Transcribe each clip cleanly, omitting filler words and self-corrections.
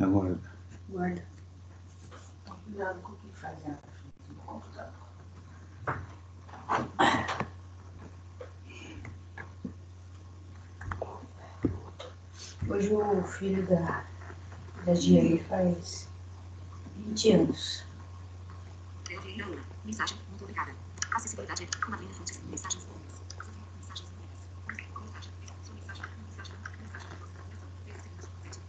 Aguarda. Guarda. Cuidado com o que faz na frente do computador. Hoje o filho da Giane faz 20 anos. Mensagem não publicada. Acessibilidade. Comadrinha fontes. Mensagens comuns. Mensagens comuns. Mensagem. Sua mensagem. Mensagem. Mensagem. Ligação. 13 segundos. 7.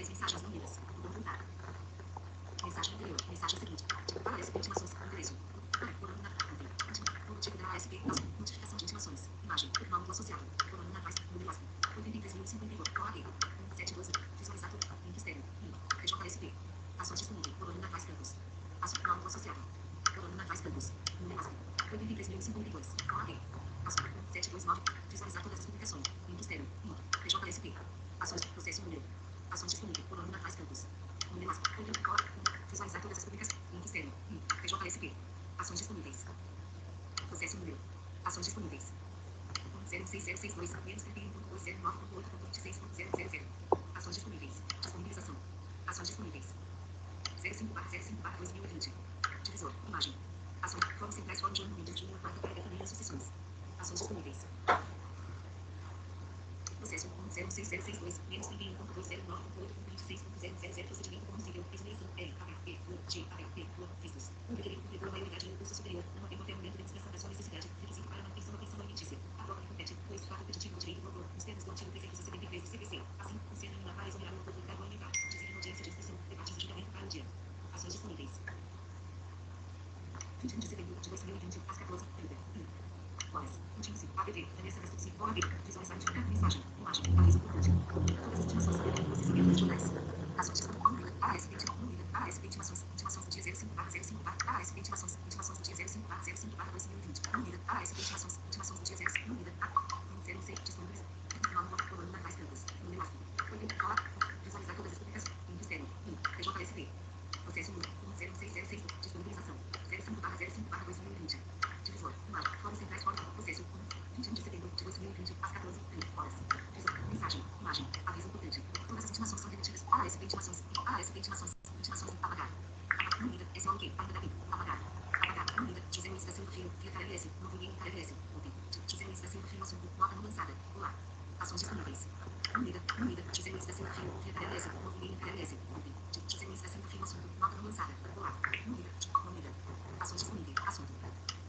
Mensagens não lidas. Voltar. Mensagem anterior. Mensagem seguinte. Para ASP intimações. Endereço. Coluna. Tipo da ASP. Notificação de intimações. Imagem. Nome do associado. Coluna atrás. Número 83.054. Corre. 172. Visualizar tudo. Link externo. PJSP. Ações disponíveis. Coluna atrás campos. Nome do associado. Coluna atrás campos. Número 83.052. Corre. 729. Visualizar todas as publicações. Link externo. PJSP. Ações. Processo número. Ações disponíveis. Coluna atrás campos. Número. Visualizar todas as publicações. Link externo. PJSP. Ações disponíveis. Processo número. Ações disponíveis. 06062 menos 31.209.8.26.000. Ações disponíveis. Disponibilização. Ações disponíveis. 05/05/2020. Divisor. Imagem. Ações. Fórum centrais. Fórum de ano de junho. Quarta para família sucessões. Ações disponíveis. Processo 06062 menos 31.209.8.26.000. Procedimento possível. Exoneração. L. H. E. U. G. A. P. U. Vistos. O requerido cumpriu a maioridade no curso superior. Não havendo até o momento demonstração da sua necessidade. Requisito para manutenção da pensão alimentícia. A prova que compete. 2. Fato petitivo de direito do autor. Nos termos do artigo 373 do CPC. Assim, funciona para exonerar o autor do cargo alimentar. Dizer em audiência de instrução. Debates de julgamento para o dia. Ações disponíveis. 21 de setembro de 2020. Às 14h30. Horas. Último-se. APV. Vanessa Vespucci. Fora B. Visualizar notificar. Mensagem. Imagem. Aviso importante. Todas as intimações. Processamento dos jornais. Ações disponíveis. ASP intimações. ASP intimações. Intimações do dia 05/05. ASP intimações. Intimações do dia 05/05/2020. Unida. ASP intimações. Intimações do dia 05. Unida. 06. Disponibilização. Nome. Coluna mais campos. Número. Visualizar todas as publicações. Link externo. PJSP. Processo número 10606. Disponibilização. 05/05/2020. Divisor. Imagem. Fórum centrais. Fórum. Processo 21 de setembro de 2020. Às 14h30. Horas. Mensagem. Imagem. Aviso importante. Todas as intimações são repetidas. ASP intimações. ASP intimações. Intimações. Apagar. Unida. SOQ. Ainda daqui. Apagar. Apagar. Unida. José Luiz da Silva Filho. Via KLS. Novo e-mail KLS. Ontem. José Luiz da Silva Filho. Assunto. Nota não lançada. Olá. Ações disponíveis. Unida. Unida. José Luiz da Silva Filho. Via KLS. Novo e-mail KLS. Ontem. José Luiz da Silva Filho. Assunto. Nota não lançada. Olá. Unida. Unida. Ações disponíveis. Assunto.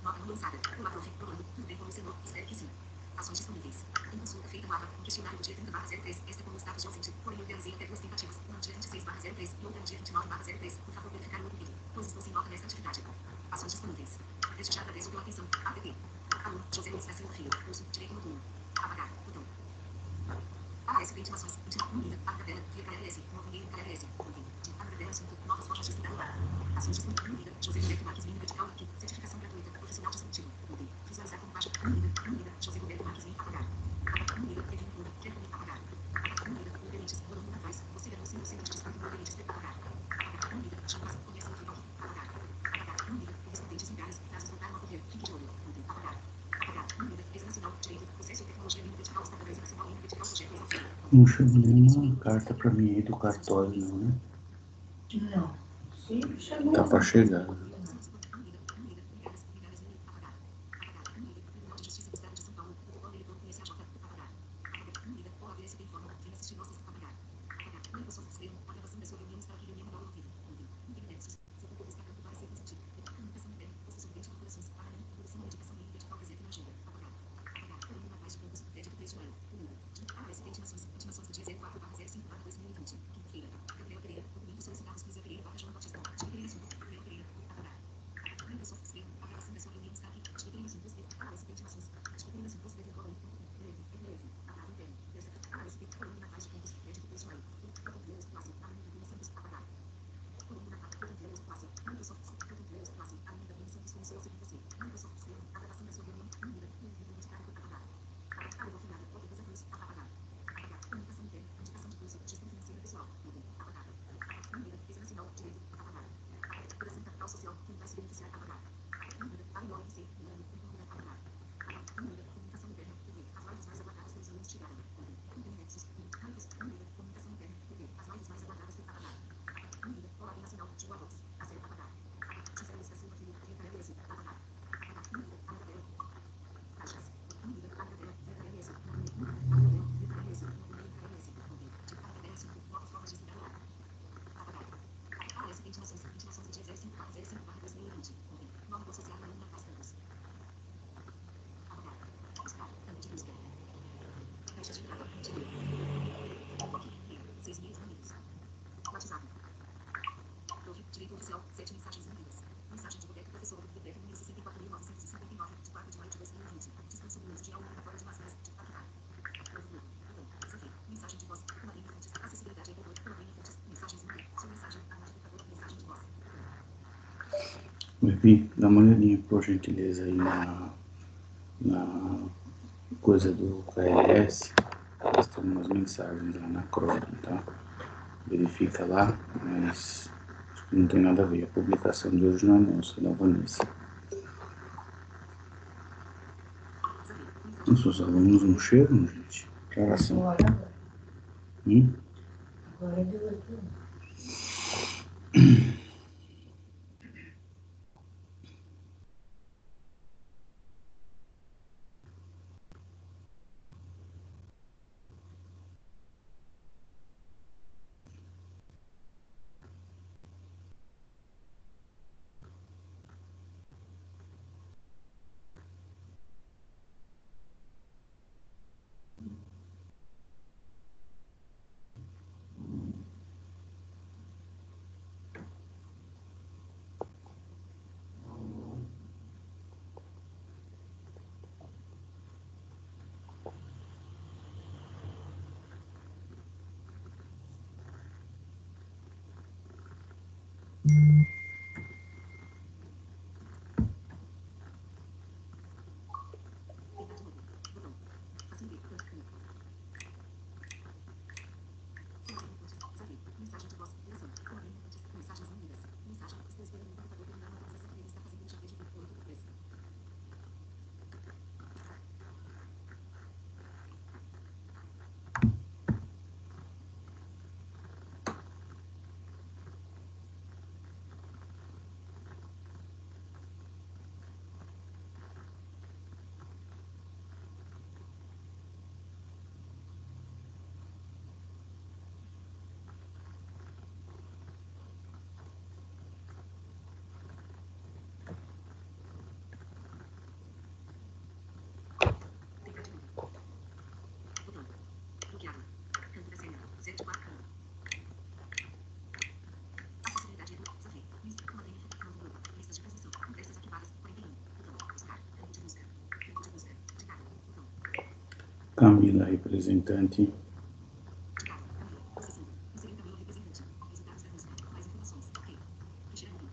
Nota não lançada. Olá, prof. Rolando. Tudo bem com você? Espero que sim. Ações disponíveis. Em consulta feita no AVA, um questionário do dia 30/03, esta com o status de ausente, porém eu realizei até 2 tentativas, uma no dia 26/03 e outra no dia 29/03, por favor verificar o ocorrido, pois estou sem nota nesta atividade. Ações disponíveis. Desde já agradeço pela atenção. APP. Aluno, José Luiz da Silva Filho, curso, direito noturno. Apagar, botão. ASP intimações, unida, Agravela, via KLS, novo e-mail KLS, ontem. Agravela assunto, novas formas de estudar lugar. Ações disponíveis, unida, José Roberto Marques Lima Medical aqui, certificação gratuita, profissional de executivo, ontem. Visualizar como página, unida, José Roberto Marques Lima, apagar. Unida, Kevin Clube, quer comigo, apagar. Unida, Uberentes, Coluna atrás, você é 100% de desconto no Uberentes, apagar. Unida, Chapas, comércio local, apagar. Unida, correspondentes em caras, casos voltaram a ocorrer, fique de olho, ontem, apagar. Unida, defesa nacional, direito, processo e tecnologia língua vertical, estadunidense nacional, língua vertical, projeto exaustivo. Não chegou nenhuma carta pra mim educatória, não, né? Não. Sim, chegou. Tá pra chegar. Intimações do dia 04/05/2020. Quinta-feira. Ventilações de 05/05/2020. Nome associado a Ana Paz Campos. Apagar. Buscar. Câmbio de busca. Caixas de entrada. Título. Ok. 6.000 unidos. WhatsApp. Prof. Direito oficial. 7 mensagens unidas. Mensagem de Roberto, professor do biblioteca, número 64.959, de 4 de maio de 2020. Discurso do uso de aula obrigatório de máscaras. De ativar. Novo grupo. Botão. Desafio. Mensagem de voz. Comadrinha fontes. Acessibilidade é botão. Comadrinha fontes. Mensagens unidas. Sua mensagem. A modificador. Mensagem de voz. Baby, dá uma olhadinha, por gentileza, aí na coisa do KLS. Nós temos umas mensagens lá na Chrome, tá? Verifica lá, mas acho que não tem nada a ver. A publicação de hoje não é nossa, é da Vanessa. Nossos alunos não chegam, gente? Que horas são? Agora é de 8 anos. Mensagem de voz. Ligação. Comadrinha fontes. Mensagens unidas. Mensagem. Estou esperando o computador terminar uma atualização. Ele está fazendo um chave de 8 3. Botão. Bloqueado. Campo da senha. 0 de 4 campo. Acessibilidade do desafio. Comadrinha. Novo grupo. Listas de posição. Conversas arquivadas. 41. Botão. Buscar. Campo de busca. Campo de busca. Digado. Botão. Camila, representante. Digado. Camila. Acessando. Inserir Camila representante. Resultados da busca. Mais informações. Ok. Preencher campo.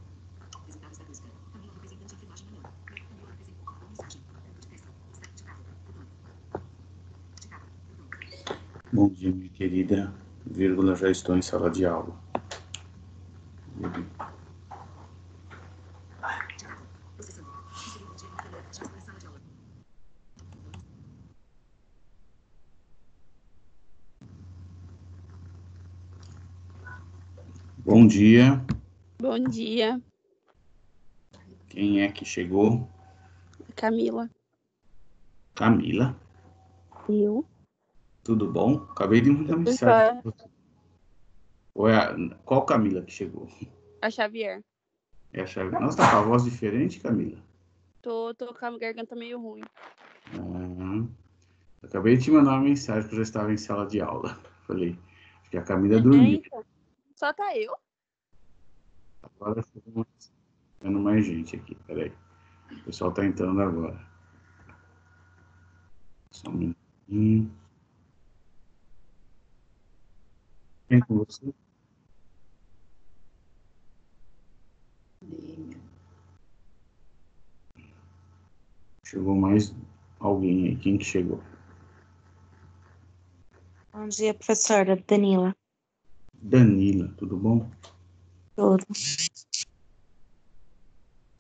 Resultados da busca. Camila representante. Enfermagem não. Camila representante. Mensagem. Campo de teste. Está digado. Botão. Digado. Botão. Bom dia, minha querida. Vírgula, já estou em sala de aula. Digado. Processando. Inserir bom dia, Camila. Já estou em sala de aula. Bom dia. Bom dia, Quem é que chegou? Camila. Camila. Eu? Tudo bom? Acabei de mandar Tudo mensagem. jóia. Qual Camila que chegou? A Xavier. É a chave. Nossa, tá com a voz diferente, Camila. Tô com a garganta meio ruim. Acabei de te mandar uma mensagem que eu já estava em sala de aula. Falei, acho que a Camila dormiu. Então. Só tá eu? Agora ficando mais gente aqui. Peraí. O pessoal tá entrando agora. Só um minutinho. Vem com você. Chegou mais alguém aí. Quem que chegou? Bom dia, professora Danila. Danila, tudo bom? Tudo.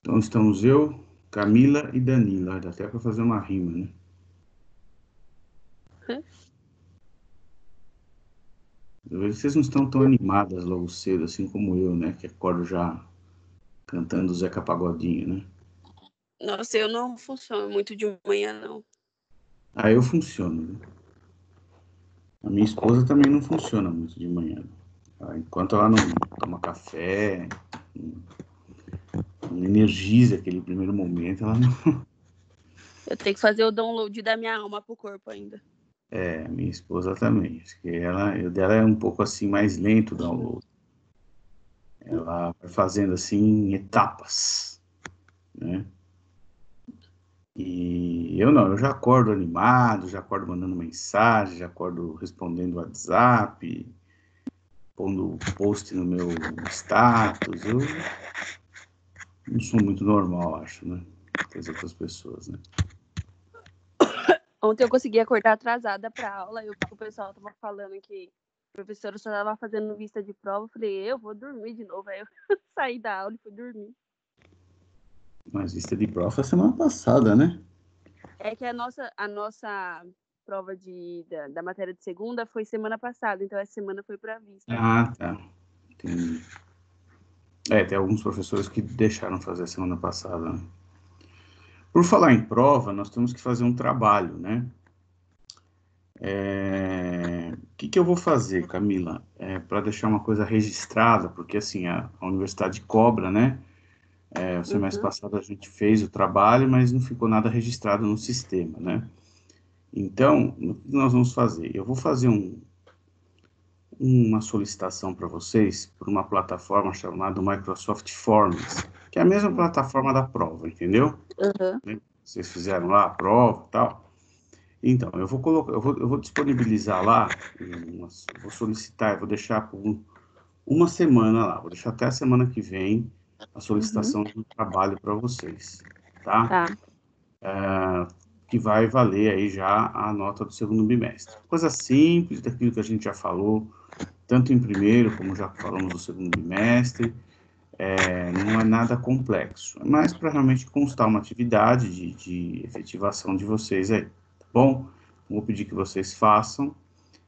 Então estamos eu, Camila e Danila. Dá até para fazer uma rima, né? Eu vejo que vocês não estão tão animadas logo cedo, assim como eu, né? Que acordo já cantando Zeca Pagodinho, né? Nossa, eu não funciono muito de manhã, não. Ah, eu funciono, né? A minha esposa também não funciona muito de manhã. Enquanto ela não toma café, não energiza aquele primeiro momento, ela não... Eu tenho que fazer o download da minha alma pro corpo ainda. Minha esposa também. Acho que o dela é um pouco assim mais lento o download. Ela vai fazendo assim em etapas, né? E eu não, eu já acordo animado, já acordo mandando mensagem, já acordo respondendo WhatsApp, pondo post no meu status. Eu não sou muito normal, acho, né? Das outras pessoas, né? Ontem eu consegui acordar atrasada pra aula e o pessoal tava falando que a professora só tava fazendo vista de prova. Eu falei, eu vou dormir de novo. Aí eu saí da aula e fui dormir. Mas vista de prova foi semana passada, né? É que a nossa prova da matéria de segunda foi semana passada, então essa semana foi pra vista. Ah, tá. Entendi. Tem alguns professores que deixaram fazer a semana passada, né? Por falar em prova, nós temos que fazer um trabalho, né? O que eu vou fazer, Camila? Para deixar uma coisa registrada, porque assim, a universidade cobra, né? O semestre passado a gente fez o trabalho, mas não ficou nada registrado no sistema, né? Então, o que nós vamos fazer? Eu vou fazer uma solicitação para vocês por uma plataforma chamada Microsoft Forms, que é a mesma plataforma da prova, entendeu? Vocês fizeram lá a prova e tal. Então, eu vou disponibilizar lá, vou solicitar, eu vou deixar por uma semana lá, vou deixar até a semana que vem a solicitação do trabalho para vocês, tá? Que vai valer aí já a nota do segundo bimestre. Coisa simples, daquilo que a gente já falou, tanto em primeiro como já falamos do segundo bimestre, não é nada complexo, é mais para realmente constar uma atividade de efetivação de vocês aí, tá bom? Vou pedir que vocês façam,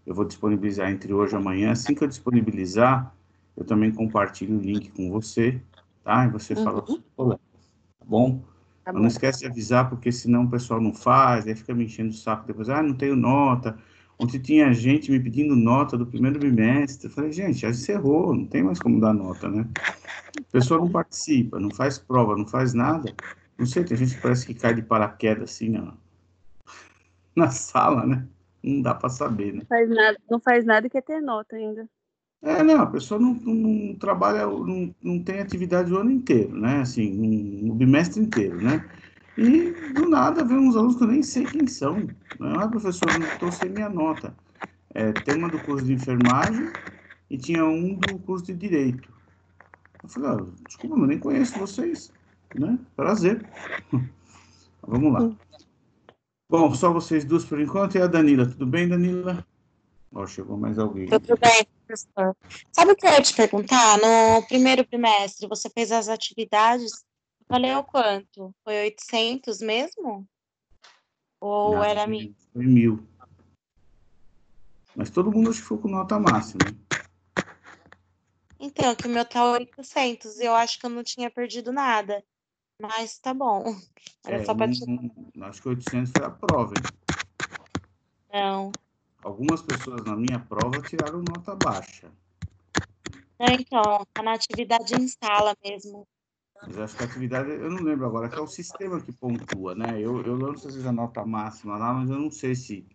eu vou disponibilizar entre hoje e amanhã, assim que eu disponibilizar, eu também compartilho o link com você, tá? E você fala com o seu colega, tá bom? Tá Mas bom. não esquece de avisar, porque senão o pessoal não faz, aí fica me enchendo o saco depois, não tenho nota. Ontem tinha gente me pedindo nota do primeiro bimestre, eu falei, gente, já encerrou, não tem mais como dar nota, né? A pessoa não participa, não faz prova, não faz nada. Não sei, tem gente que parece que cai de paraquedas assim, na sala, né? Não dá para saber, né? Não faz nada e quer ter nota ainda. Não, a pessoa não trabalha, não tem atividade o ano inteiro, né? Assim, no bimestre inteiro, né? E do nada vem uns alunos que eu nem sei quem são, né? Professor, não estou sem minha nota. Tem uma do curso de enfermagem e tinha um do curso de direito. Eu falei, desculpa, eu nem conheço vocês, né? Prazer. Vamos lá. Bom, só vocês duas por enquanto e a Danila. Tudo bem, Danila? Chegou mais alguém. Tudo bem, professor. Sabe o que eu ia te perguntar? No primeiro bimestre, você fez as atividades, valeu quanto? Foi 800 mesmo? Ou era 1.000? Foi 1.000. Mas todo mundo acho que ficou com nota máxima, né? Então, que o meu tá 800, eu acho que eu não tinha perdido nada. Mas tá bom. Era só pra te... Acho que 800 foi a prova, hein? Não. Algumas pessoas na minha prova tiraram nota baixa. Então, tá na atividade em sala mesmo. Mas acho que a atividade, eu não lembro agora, que é o sistema que pontua, né? Eu lembro se vocês a nota máxima lá, mas eu não sei se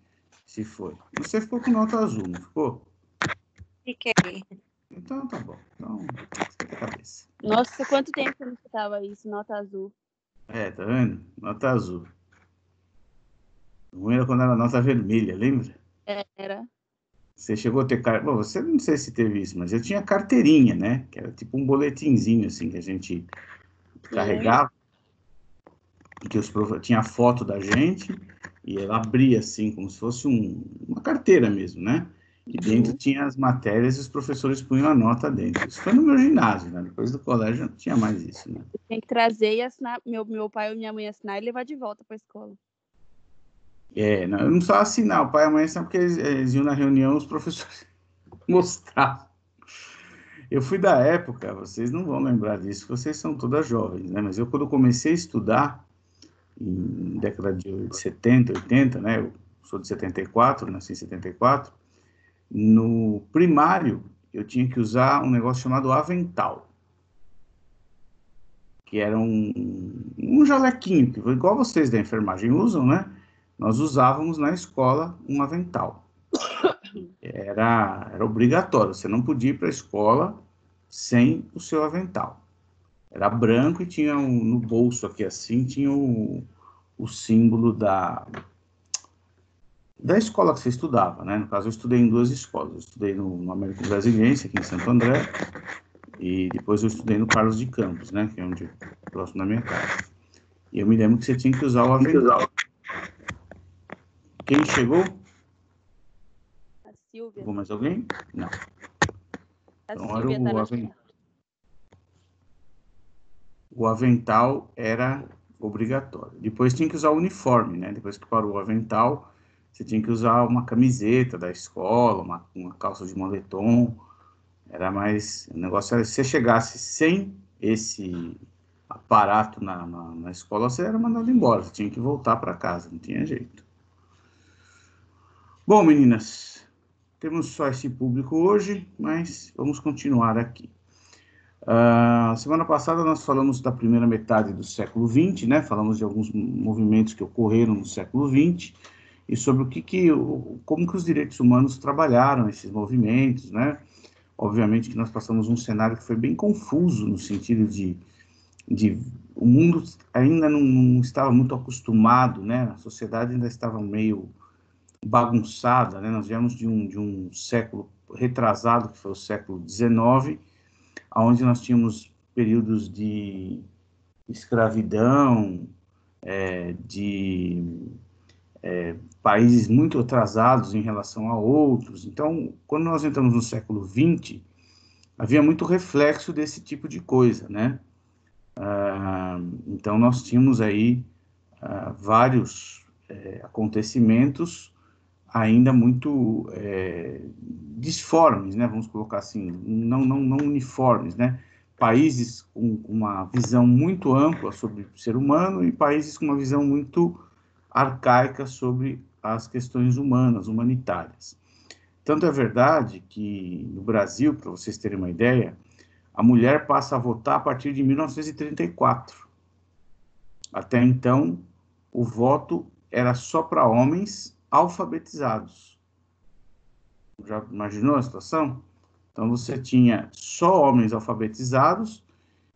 foi. Você ficou com nota azul, não ficou? Fiquei. Então tá bom. Então, esquenta a cabeça. Nossa, quanto tempo que eu não escutava isso, nota azul. Tá vendo? Nota azul. O ruim era quando era nota vermelha, lembra? Era. Você chegou a ter Bom, você não sei se teve isso, mas eu tinha carteirinha, né? Que era tipo um boletinzinho, assim, que a gente carregava, que tinha a foto da gente, e ela abria, assim, como se fosse uma carteira mesmo, né? E dentro tinha as matérias e os professores punham a nota dentro. Isso foi no meu ginásio, né? Depois do colégio não tinha mais isso, né? Tem que trazer e assinar, meu pai ou minha mãe assinar e levar de volta para a escola. Não, eu não precisava assinar, o pai e a mãe assinavam porque eles iam na reunião, os professores mostravam. Eu fui da época, vocês não vão lembrar disso, vocês são todas jovens, né? Mas eu, quando comecei a estudar, em década de 70, 80, né? Eu sou de 74, nasci em 74. No primário, eu tinha que usar um negócio chamado avental. que era um jalequinho, que igual vocês da enfermagem usam, né? Nós usávamos na escola um avental. Era obrigatório, você não podia ir para a escola sem o seu avental. Era branco e tinha no bolso aqui assim, tinha o símbolo da escola que você estudava, né? No caso, eu estudei em 2 escolas. Eu estudei no Américo Brasiliense, aqui em Santo André, e depois eu estudei no Carlos de Campos, né? Que é próximo da minha casa. E eu me lembro que você tinha que usar o avental. Quem chegou? A Silvia. Chegou mais alguém? Não. A Então, Silvia tá na chamada. O avental era obrigatório. Depois tinha que usar o uniforme, né? Depois que parou o avental, você tinha que usar uma camiseta da escola, uma calça de moletom. Era mais... O negócio era, se você chegasse sem esse aparato na escola, você era mandado embora. Você tinha que voltar para casa, não tinha jeito. Bom, meninas, temos só esse público hoje, mas vamos continuar aqui. Semana passada nós falamos da primeira metade do século XX, né? Falamos de alguns movimentos que ocorreram no século XX e sobre como que os direitos humanos trabalharam esses movimentos, né? Obviamente que nós passamos um cenário que foi bem confuso no sentido de o mundo ainda não estava muito acostumado, né? A sociedade ainda estava meio bagunçada, né? Nós viemos de um século retrasado, que foi o século XIX, onde nós tínhamos períodos de escravidão, países muito atrasados em relação a outros. Então, quando nós entramos no século XX, havia muito reflexo desse tipo de coisa, né? Então, nós tínhamos aí vários acontecimentos ainda muito disformes, né? Vamos colocar assim, não uniformes, né? Países com uma visão muito ampla sobre o ser humano e países com uma visão muito arcaica sobre as questões humanas, humanitárias. Tanto é verdade que no Brasil, para vocês terem uma ideia, a mulher passa a votar a partir de 1934. Até então, o voto era só para homens alfabetizados. Já imaginou a situação? Então, você tinha só homens alfabetizados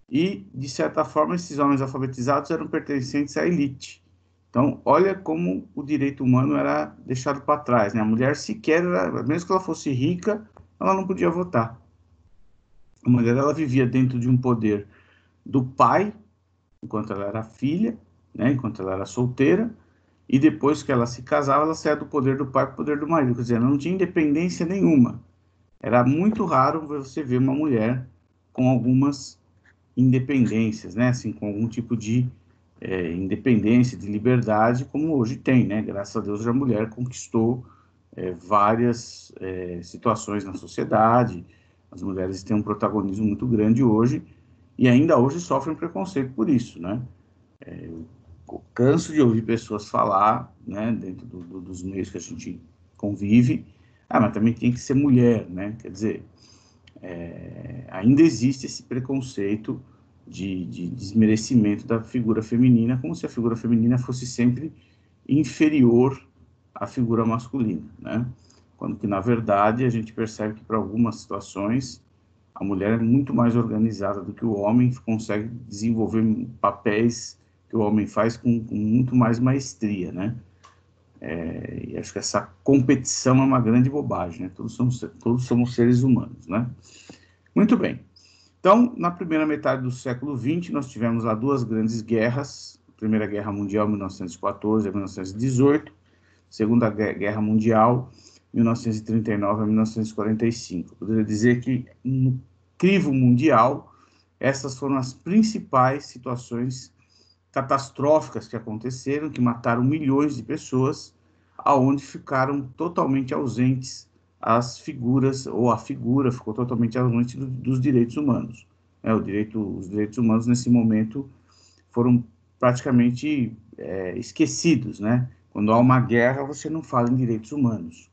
e, de certa forma, esses homens alfabetizados eram pertencentes à elite. Então, olha como o direito humano era deixado para trás, né? A mulher sequer, mesmo que ela fosse rica, ela não podia votar. A mulher, ela vivia dentro de um poder do pai, enquanto ela era filha, né? Enquanto ela era solteira, e depois que ela se casava, ela saía do poder do pai para o poder do marido. Quer dizer, ela não tinha independência nenhuma. Era muito raro você ver uma mulher com algumas independências, né? Assim, com algum tipo de independência, de liberdade, como hoje tem, né? Graças a Deus, a mulher conquistou várias situações na sociedade. As mulheres têm um protagonismo muito grande hoje e ainda hoje sofrem preconceito por isso, né? Eu canso de ouvir pessoas falar, né, dentro dos meios que a gente convive, mas também tem que ser mulher, né? Quer dizer, ainda existe esse preconceito de desmerecimento da figura feminina, como se a figura feminina fosse sempre inferior à figura masculina, né? Quando que, na verdade, a gente percebe que, para algumas situações, a mulher é muito mais organizada do que o homem, consegue desenvolver papéis que o homem faz com muito mais maestria, né? E acho que essa competição é uma grande bobagem, né? Todos somos seres humanos, né? Muito bem. Então, na primeira metade do século XX, nós tivemos lá 2 grandes guerras, a Primeira Guerra Mundial, 1914 a 1918, Segunda Guerra Mundial, 1939 a 1945. Eu poderia dizer que, no crivo mundial, essas foram as principais situações catastróficas que aconteceram, que mataram milhões de pessoas, aonde ficaram totalmente ausentes as figuras, ou a figura ficou totalmente ausente dos direitos humanos. Os direitos humanos, nesse momento, foram praticamente esquecidos, né? Quando há uma guerra, você não fala em direitos humanos.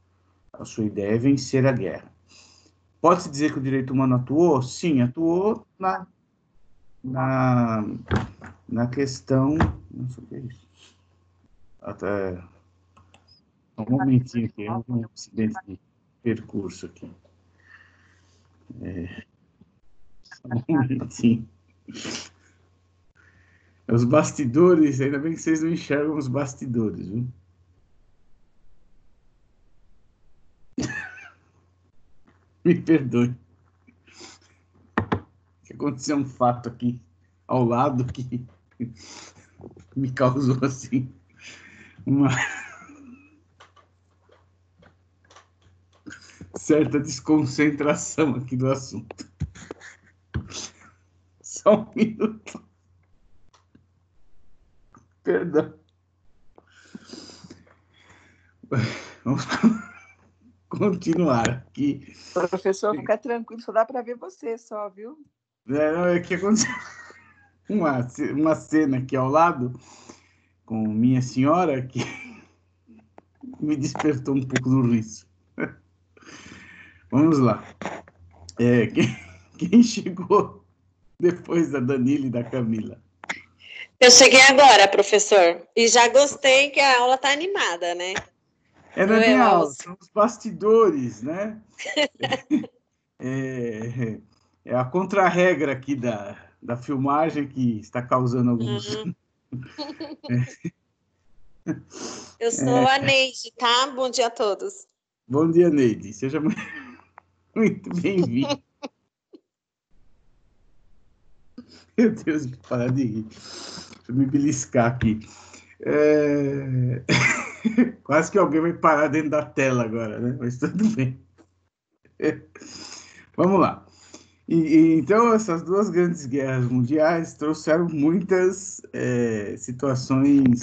A sua ideia é vencer a guerra. Pode-se dizer que o direito humano atuou? Sim, atuou na questão... Nossa, o que é isso? Até... Um momentinho aqui, um acidente de percurso aqui. Só um momentinho. Os bastidores, ainda bem que vocês não enxergam os bastidores, viu? Me perdoe. Aconteceu um fato aqui ao lado que me causou assim uma certa desconcentração aqui do assunto. Só um minuto. Perdão. Vamos continuar aqui. Professor, fica tranquilo, só dá para ver você só, viu? É que aconteceu uma cena aqui ao lado com minha senhora que me despertou um pouco do riso. Vamos lá. Quem chegou depois da Danila e da Camila? Eu cheguei agora, professor, e já gostei que a aula está animada, né? Não é bem aula, são os bastidores, né? É a contra-regra aqui da filmagem que está causando alguns... Eu sou a Neide, tá? Bom dia a todos. Bom dia, Neide. Seja muito bem-vindo. Meu Deus, que parar de rir. Deixa eu me beliscar aqui. Quase que alguém vai parar dentro da tela agora, né? Mas tudo bem. Vamos lá. Então, essas duas grandes guerras mundiais trouxeram muitas situações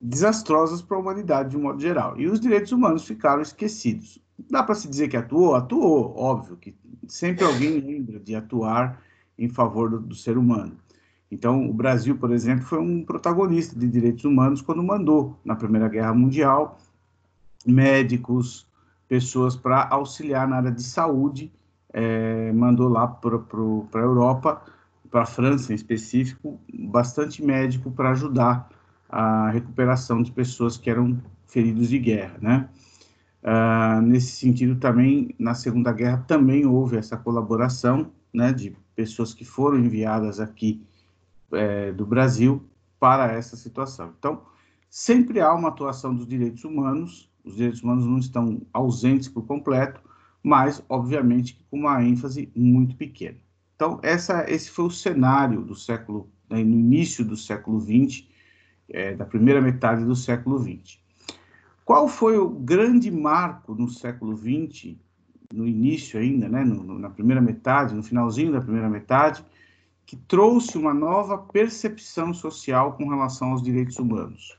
desastrosas para a humanidade de um modo geral. E os direitos humanos ficaram esquecidos. Dá para se dizer que atuou? Atuou, óbvio, que sempre alguém lembra de atuar em favor do ser humano. Então, o Brasil, por exemplo, foi um protagonista de direitos humanos quando mandou, na Primeira Guerra Mundial, médicos, pessoas para auxiliar na área de saúde, mandou lá para a Europa, para a França em específico, bastante médico para ajudar a recuperação de pessoas que eram feridos de guerra, né? Nesse sentido, também, na Segunda Guerra, também houve essa colaboração, né, de pessoas que foram enviadas aqui do Brasil para essa situação. Então, sempre há uma atuação dos direitos humanos, os direitos humanos não estão ausentes por completo, mas, obviamente, com uma ênfase muito pequena. Então, esse foi o cenário do século, no início do século XX, da primeira metade do século XX. Qual foi o grande marco no século XX, no início ainda, né, na primeira metade, no finalzinho da primeira metade, que trouxe uma nova percepção social com relação aos direitos humanos?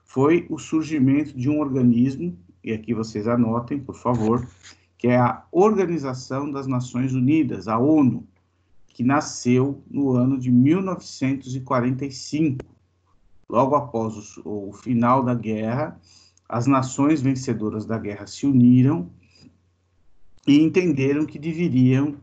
Foi o surgimento de um organismo, e aqui vocês anotem, por favor, que é a Organização das Nações Unidas, a ONU, que nasceu no ano de 1945. Logo após o final da guerra, as nações vencedoras da guerra se uniram e entenderam que deveriam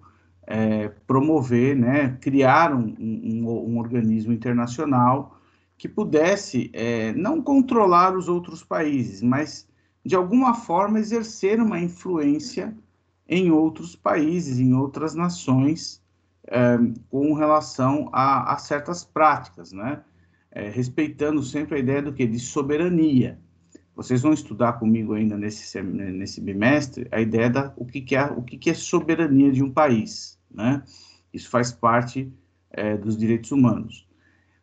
promover, né, criar um organismo internacional que pudesse não controlar os outros países, mas, de alguma forma, exercer uma influência em outros países, em outras nações, com relação a certas práticas, né? Respeitando sempre a ideia do quê? De soberania. Vocês vão estudar comigo ainda nesse bimestre a ideia o que é soberania de um país, né? Isso faz parte dos direitos humanos.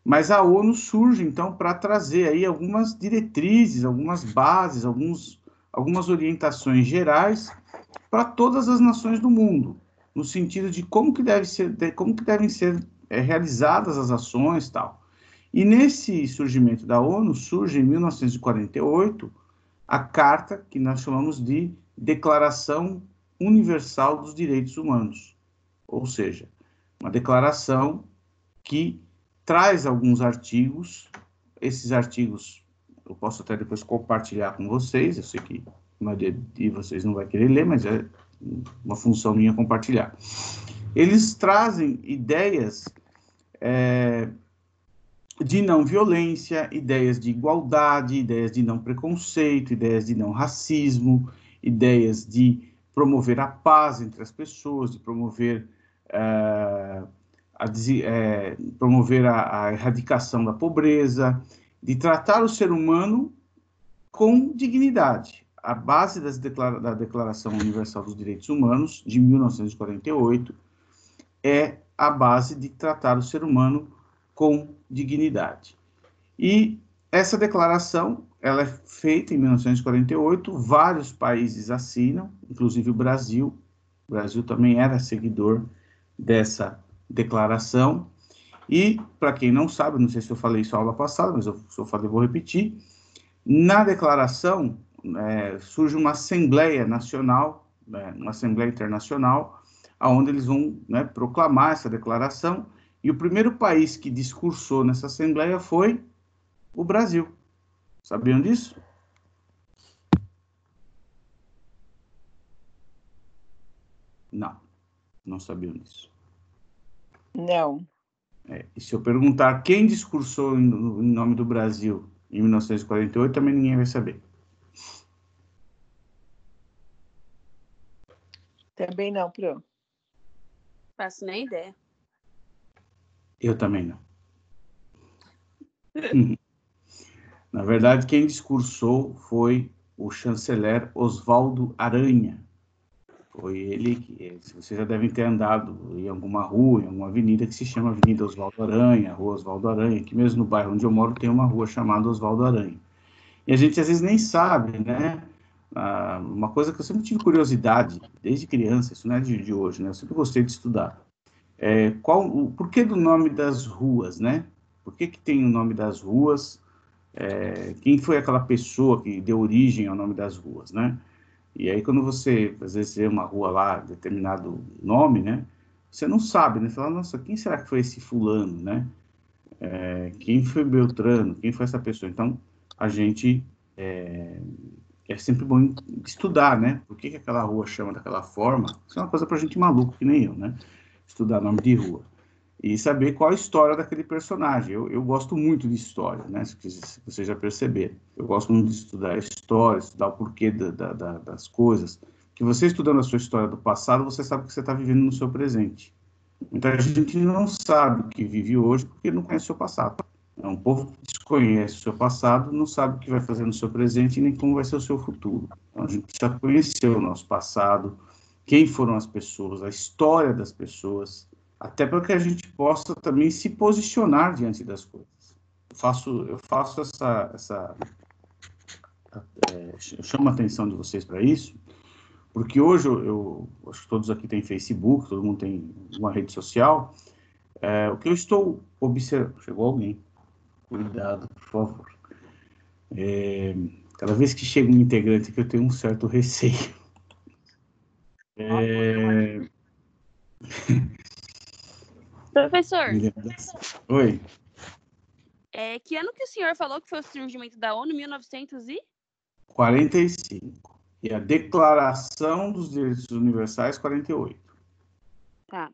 Mas a ONU surge, então, para trazer aí algumas diretrizes, algumas bases, algumas orientações gerais para todas as nações do mundo, no sentido de como que devem ser realizadas as ações e tal. E nesse surgimento da ONU, surge em 1948 a carta que nós chamamos de Declaração Universal dos Direitos Humanos, ou seja, uma declaração que traz alguns artigos. Esses artigos eu posso até depois compartilhar com vocês, eu sei que a maioria de vocês não vai querer ler, mas é uma função minha compartilhar. eles trazem ideias de não violência, ideias de igualdade, ideias de não preconceito, ideias de não racismo, ideias de promover a paz entre as pessoas, de promover a erradicação da pobreza, de tratar o ser humano com dignidade. A base da Declaração Universal dos Direitos Humanos, de 1948, é a base de tratar o ser humano com dignidade. E essa declaração, ela é feita em 1948, vários países assinam, inclusive o Brasil. O Brasil também era seguidor dessa declaração. E, para quem não sabe, não sei se eu falei isso na aula passada, mas se eu falei, vou repetir, na declaração surge uma Assembleia Nacional, uma Assembleia Internacional, onde eles vão proclamar essa declaração, e o primeiro país que discursou nessa Assembleia foi o Brasil. Sabiam disso? Não sabiam disso. Não. E se eu perguntar quem discursou em nome do Brasil em 1948, também ninguém vai saber. Também não, Pro. Faço nem ideia. Eu também não. Na verdade, quem discursou foi o chanceler Oswaldo Aranha. Foi ele que, vocês já devem ter andado em alguma rua, em alguma avenida que se chama Avenida Oswaldo Aranha, Rua Oswaldo Aranha. Aqui mesmo no bairro onde eu moro tem uma rua chamada Oswaldo Aranha. E a gente às vezes nem sabe, né? Uma coisa que eu sempre tive curiosidade, desde criança, isso não é de hoje, né? Eu sempre gostei de estudar. O porquê do nome das ruas, né? Por que tem o nome das ruas? Quem foi aquela pessoa que deu origem ao nome das ruas, né? E aí, quando você, às vezes, vê uma rua lá, determinado nome, né? Você não sabe, né? Você fala, nossa, quem será que foi esse fulano, né? Quem foi Beltrano? Quem foi essa pessoa? Então, a gente... É sempre bom estudar, né? Por que aquela rua chama daquela forma? Isso é uma coisa pra gente maluco, que nem eu, né? Estudar nome de rua. E saber qual a história daquele personagem. Eu gosto muito de história, né? Se vocês já perceberam. Eu gosto muito de estudar a história, estudar o porquê das coisas. Que você estudando a sua história do passado, você sabe o que você está vivendo no seu presente. Muita gente não sabe o que vive hoje porque não conhece o seu passado. Um povo que desconhece o seu passado não sabe o que vai fazer no seu presente e nem como vai ser o seu futuro. Então, a gente precisa conhecer o nosso passado, quem foram as pessoas, a história das pessoas, até para que a gente possa também se posicionar diante das coisas. Eu faço eu chamo a atenção de vocês para isso, porque hoje eu acho que todos aqui têm Facebook, todo mundo tem uma rede social. O que eu estou observando... Chegou alguém. Cuidado, por favor. Cada vez que chega um integrante aqui, eu tenho um certo receio. Professor, Oi. Que ano que o senhor falou que foi o surgimento da ONU? 1945. 45. E a Declaração dos Direitos Universais, 48. Tá.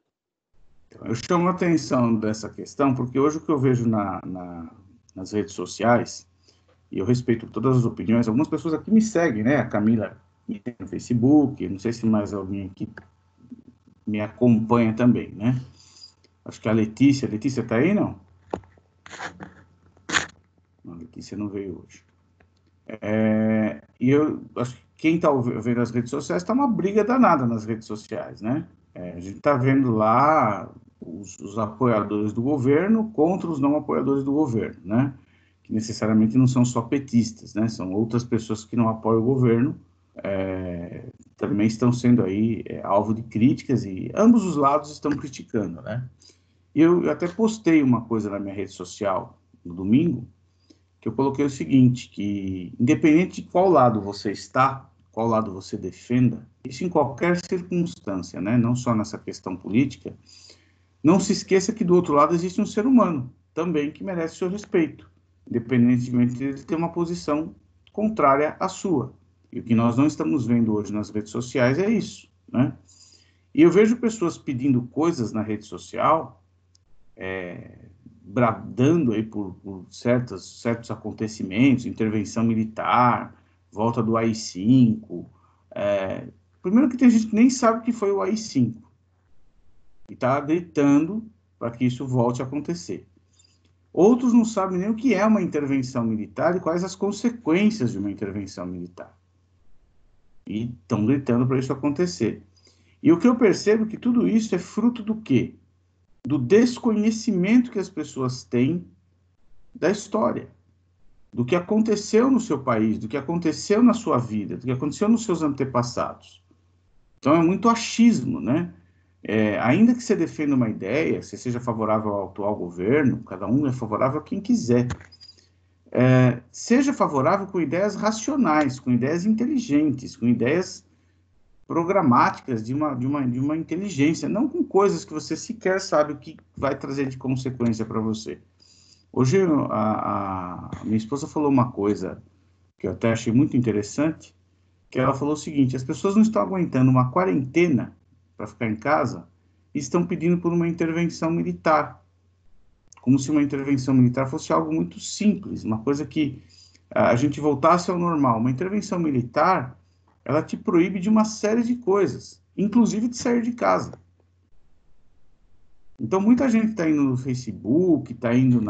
Então, eu chamo a atenção dessa questão, porque hoje o que eu vejo nas redes sociais, e eu respeito todas as opiniões, algumas pessoas aqui me seguem, né? A Camila no Facebook, não sei se mais alguém aqui me acompanha também, né? Acho que a Letícia tá aí, não? Não, a Letícia não veio hoje. E eu acho que quem está vendo as redes sociais, está uma briga danada nas redes sociais, né? A gente está vendo lá os apoiadores do governo contra os não apoiadores do governo, né? Que necessariamente não são só petistas, né? São outras pessoas que não apoiam o governo, também estão sendo aí alvo de críticas, e ambos os lados estão criticando, né? E eu até postei uma coisa na minha rede social no domingo, que eu coloquei o seguinte, que independente de qual lado você está, qual lado você defenda, isso em qualquer circunstância, né? Não só nessa questão política, não se esqueça que do outro lado existe um ser humano também que merece seu respeito, independentemente de ter uma posição contrária à sua. E o que nós não estamos vendo hoje nas redes sociais é isso, né? E eu vejo pessoas pedindo coisas na rede social, bradando aí por certos acontecimentos, intervenção militar, volta do AI-5. Primeiro que tem gente que nem sabe o que foi o AI-5 e está gritando para que isso volte a acontecer. Outros não sabem nem o que é uma intervenção militar e quais as consequências de uma intervenção militar. E estão gritando para isso acontecer. E o que eu percebo é que tudo isso é fruto do quê? Do desconhecimento que as pessoas têm da história, do que aconteceu no seu país, do que aconteceu na sua vida, do que aconteceu nos seus antepassados. Então é muito achismo, né? Ainda que você defenda uma ideia, você seja favorável ao atual governo, cada um é favorável a quem quiser. Seja favorável com ideias racionais, com ideias inteligentes, com ideias programáticas de uma inteligência, não com coisas que você sequer sabe o que vai trazer de consequência para você. Hoje a minha esposa falou uma coisa que eu até achei muito interessante, que ela falou o seguinte: as pessoas não estão aguentando uma quarentena para ficar em casa e estão pedindo por uma intervenção militar, como se uma intervenção militar fosse algo muito simples, uma coisa que a gente voltasse ao normal. Uma intervenção militar, ela te proíbe de uma série de coisas, inclusive de sair de casa. Então, muita gente está indo no Facebook, está indo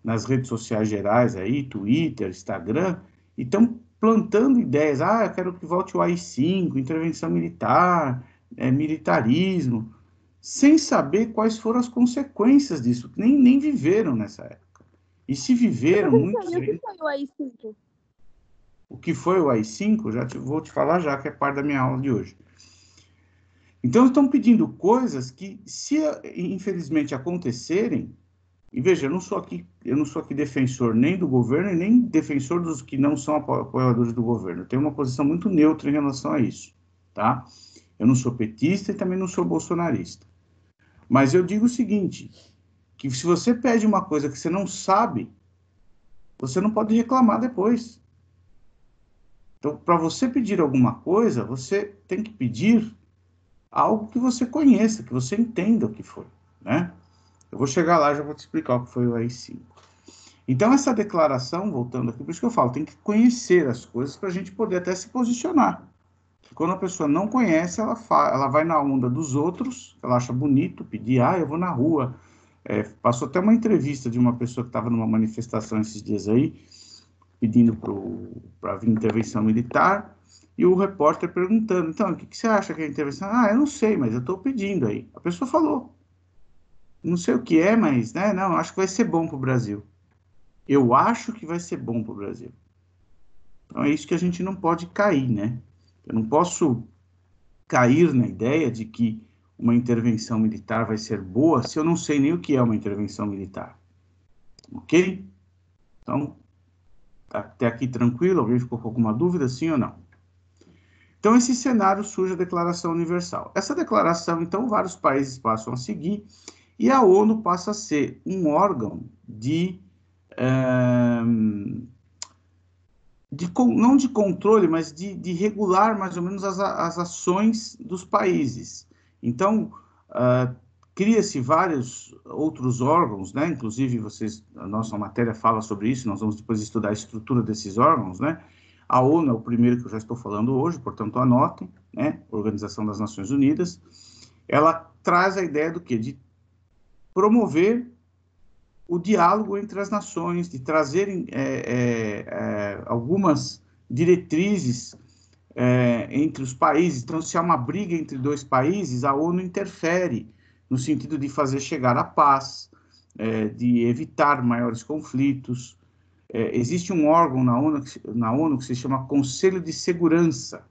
nas redes sociais gerais aí, Twitter, Instagram, e estão plantando ideias. Eu quero que volte o AI-5, intervenção militar, militarismo, sem saber quais foram as consequências disso, nem viveram nessa época. E se viveram, muitos... O que foi o AI-5? O que foi o AI-5, vou te falar já, que é parte da minha aula de hoje. Então, estão pedindo coisas que, se infelizmente acontecerem, e veja, eu não sou aqui defensor nem do governo e nem defensor dos que não são apoiadores do governo. Eu tenho uma posição muito neutra em relação a isso, tá? Eu não sou petista e também não sou bolsonarista. Mas eu digo o seguinte, que se você pede uma coisa que você não sabe, você não pode reclamar depois. Então, para você pedir alguma coisa, você tem que pedir algo que você conheça, que você entenda o que foi, né? Eu vou chegar lá e já vou te explicar o que foi o AI-5. Então, essa declaração, voltando aqui, por isso que eu falo, tem que conhecer as coisas para a gente poder até se posicionar. Quando a pessoa não conhece, ela vai na onda dos outros, ela acha bonito pedir, eu vou na rua. Passou até uma entrevista de uma pessoa que estava numa manifestação esses dias aí, pedindo para vir intervenção militar, e o repórter perguntando, então, o que você acha que é intervenção? Eu não sei, mas eu estou pedindo aí. A pessoa falou, não sei o que é, mas, né, não, acho que vai ser bom para o Brasil. Eu acho que vai ser bom para o Brasil. Então, é isso que a gente não pode cair, né? Eu não posso cair na ideia de que uma intervenção militar vai ser boa se eu não sei nem o que é uma intervenção militar. Ok? Então, até aqui tranquilo? Alguém ficou com alguma dúvida, sim ou não? Então, esse cenário surge a Declaração Universal. Essa declaração, então, vários países passam a seguir e a ONU passa a ser um órgão não de controle, mas de regular mais ou menos as ações dos países. Então, cria-se vários outros órgãos, né? Inclusive, a nossa matéria fala sobre isso, nós vamos depois estudar a estrutura desses órgãos, né? A ONU é o primeiro que eu já estou falando hoje, portanto, anotem, né? Organização das Nações Unidas. Ela traz a ideia do quê? De promover o diálogo entre as nações, de trazerem algumas diretrizes entre os países. Então, se há uma briga entre dois países, a ONU interfere no sentido de fazer chegar à paz, de evitar maiores conflitos. Existe um órgão na ONU que se chama Conselho de Segurança.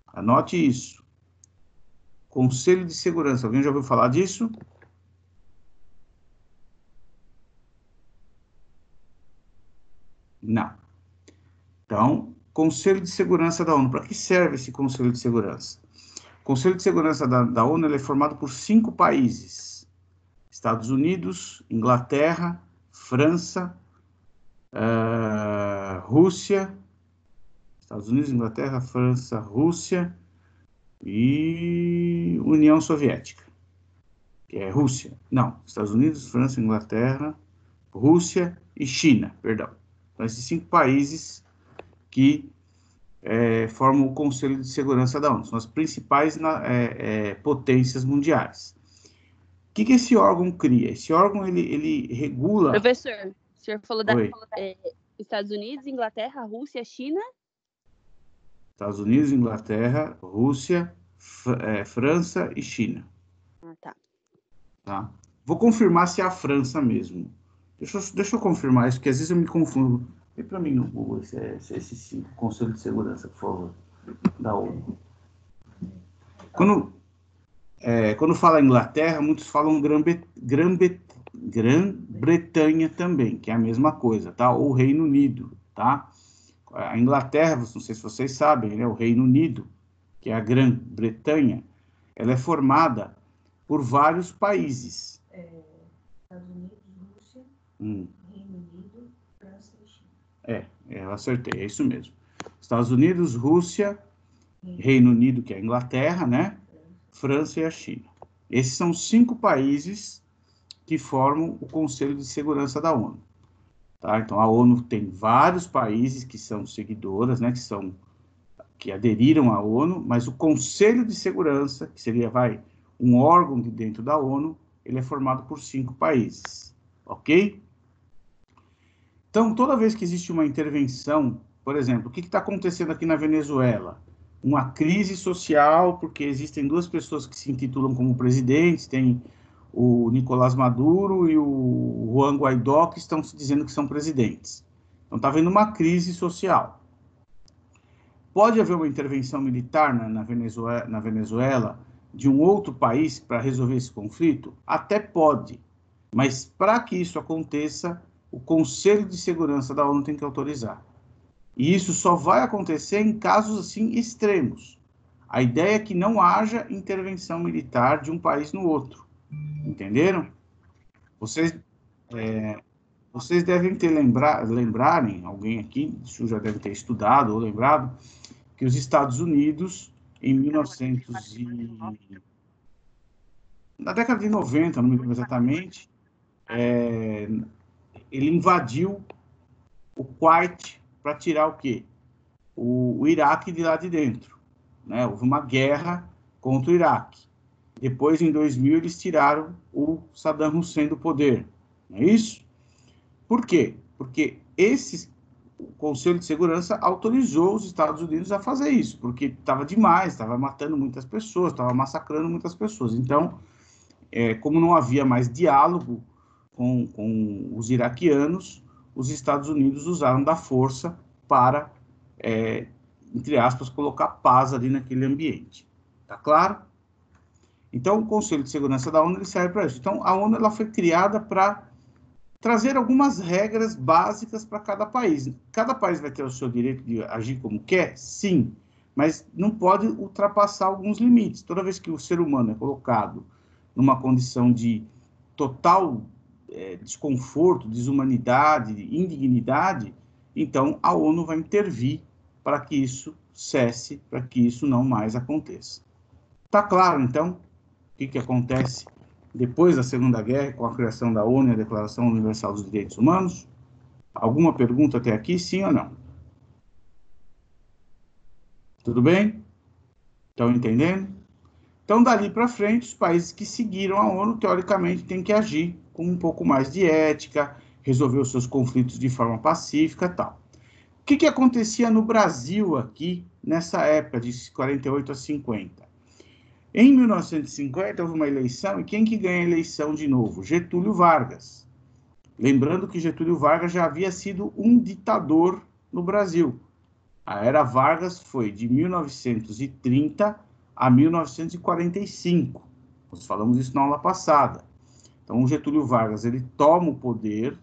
Anote isso. Conselho de Segurança. Alguém já ouviu falar disso? Não. Então, Conselho de Segurança da ONU. Para que serve esse Conselho de Segurança? O Conselho de Segurança da ONU ele é formado por 5 países. Estados Unidos, Inglaterra, França, Rússia, Estados Unidos, Inglaterra, França, Rússia, e União Soviética, que é Rússia. Não, Estados Unidos, França, Inglaterra, Rússia e China, perdão. Então, esses 5 países que formam o Conselho de Segurança da ONU, são as principais potências mundiais. O que esse órgão cria? Esse órgão, ele regula... Professor, o senhor falou da Oi. Estados Unidos, Inglaterra, Rússia, China? Estados Unidos, Inglaterra, Rússia, França e China. Ah, tá. Tá? Vou confirmar se é a França mesmo. Deixa eu confirmar isso, porque às vezes eu me confundo. Vê para mim no Google esse 5, Conselho de Segurança, por favor, da ONU. Quando fala Inglaterra, muitos falam Grã-Bretanha também, que é a mesma coisa, tá? Ou Reino Unido, tá? A Inglaterra, não sei se vocês sabem, né? O Reino Unido, que é a Grã-Bretanha, ela é formada por vários países. Estados Unidos, Rússia, Reino Unido, França e China. Eu acertei, é isso mesmo. Estados Unidos, Rússia, Reino Unido, que é a Inglaterra, né? França e a China. Esses são 5 países que formam o Conselho de Segurança da ONU. Tá? Então, a ONU tem vários países que são seguidoras, né? Que aderiram à ONU, mas o Conselho de Segurança, que seria, um órgão de dentro da ONU, ele é formado por 5 países, ok? Então, toda vez que existe uma intervenção, por exemplo, o que está acontecendo aqui na Venezuela? Uma crise social, porque existem 2 pessoas que se intitulam como presidentes, tem o Nicolás Maduro e o Juan Guaidó, que estão se dizendo que são presidentes. Então, está havendo uma crise social. Pode haver uma intervenção militar na Venezuela de um outro país para resolver esse conflito? Até pode, mas para que isso aconteça, o Conselho de Segurança da ONU tem que autorizar. E isso só vai acontecer em casos assim extremos. A ideia é que não haja intervenção militar de um país no outro. Entenderam? Vocês devem lembrarem, alguém aqui, isso já deve ter estudado ou lembrado, que os Estados Unidos, em na década de 90, não me lembro exatamente, ele invadiu o Kuwait para tirar o quê? O Iraque de lá de dentro. Né? Houve uma guerra contra o Iraque. Depois, em 2000, eles tiraram o Saddam Hussein do poder. Não é isso? Por quê? Porque o Conselho de Segurança autorizou os Estados Unidos a fazer isso, porque estava demais, estava matando muitas pessoas, estava massacrando muitas pessoas. Então, como não havia mais diálogo com os iraquianos, os Estados Unidos usaram da força para, entre aspas, colocar paz ali naquele ambiente. Tá claro? Então, o Conselho de Segurança da ONU ele serve para isso. Então, a ONU ela foi criada para trazer algumas regras básicas para cada país. Cada país vai ter o seu direito de agir como quer? Sim, mas não pode ultrapassar alguns limites. Toda vez que o ser humano é colocado numa condição de total desconforto, desumanidade, indignidade, então a ONU vai intervir para que isso cesse, para que isso não mais aconteça. Tá claro, então, o que acontece depois da Segunda Guerra, com a criação da ONU e a Declaração Universal dos Direitos Humanos? Alguma pergunta até aqui, sim ou não? Tudo bem? Estão entendendo? Então, dali para frente, os países que seguiram a ONU, teoricamente, têm que agir com um pouco mais de ética, resolver os seus conflitos de forma pacífica e tal. O que acontecia no Brasil aqui, nessa época, de 48 a 50? Em 1950, houve uma eleição, e quem que ganha a eleição de novo? Getúlio Vargas. Lembrando que Getúlio Vargas já havia sido um ditador no Brasil. A era Vargas foi de 1930 a 1945. Nós falamos isso na aula passada. Então, o Getúlio Vargas, ele toma o poder,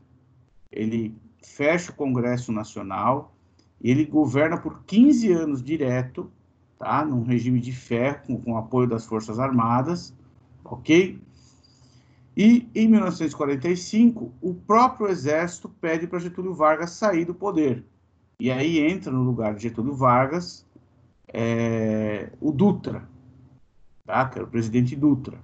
ele fecha o Congresso Nacional, e ele governa por 15 anos direto, tá? Num regime de ferro, com apoio das Forças Armadas, ok? E, em 1945, o próprio Exército pede para Getúlio Vargas sair do poder. E aí entra no lugar de Getúlio Vargas o Dutra. tá? Que era o presidente Dutra.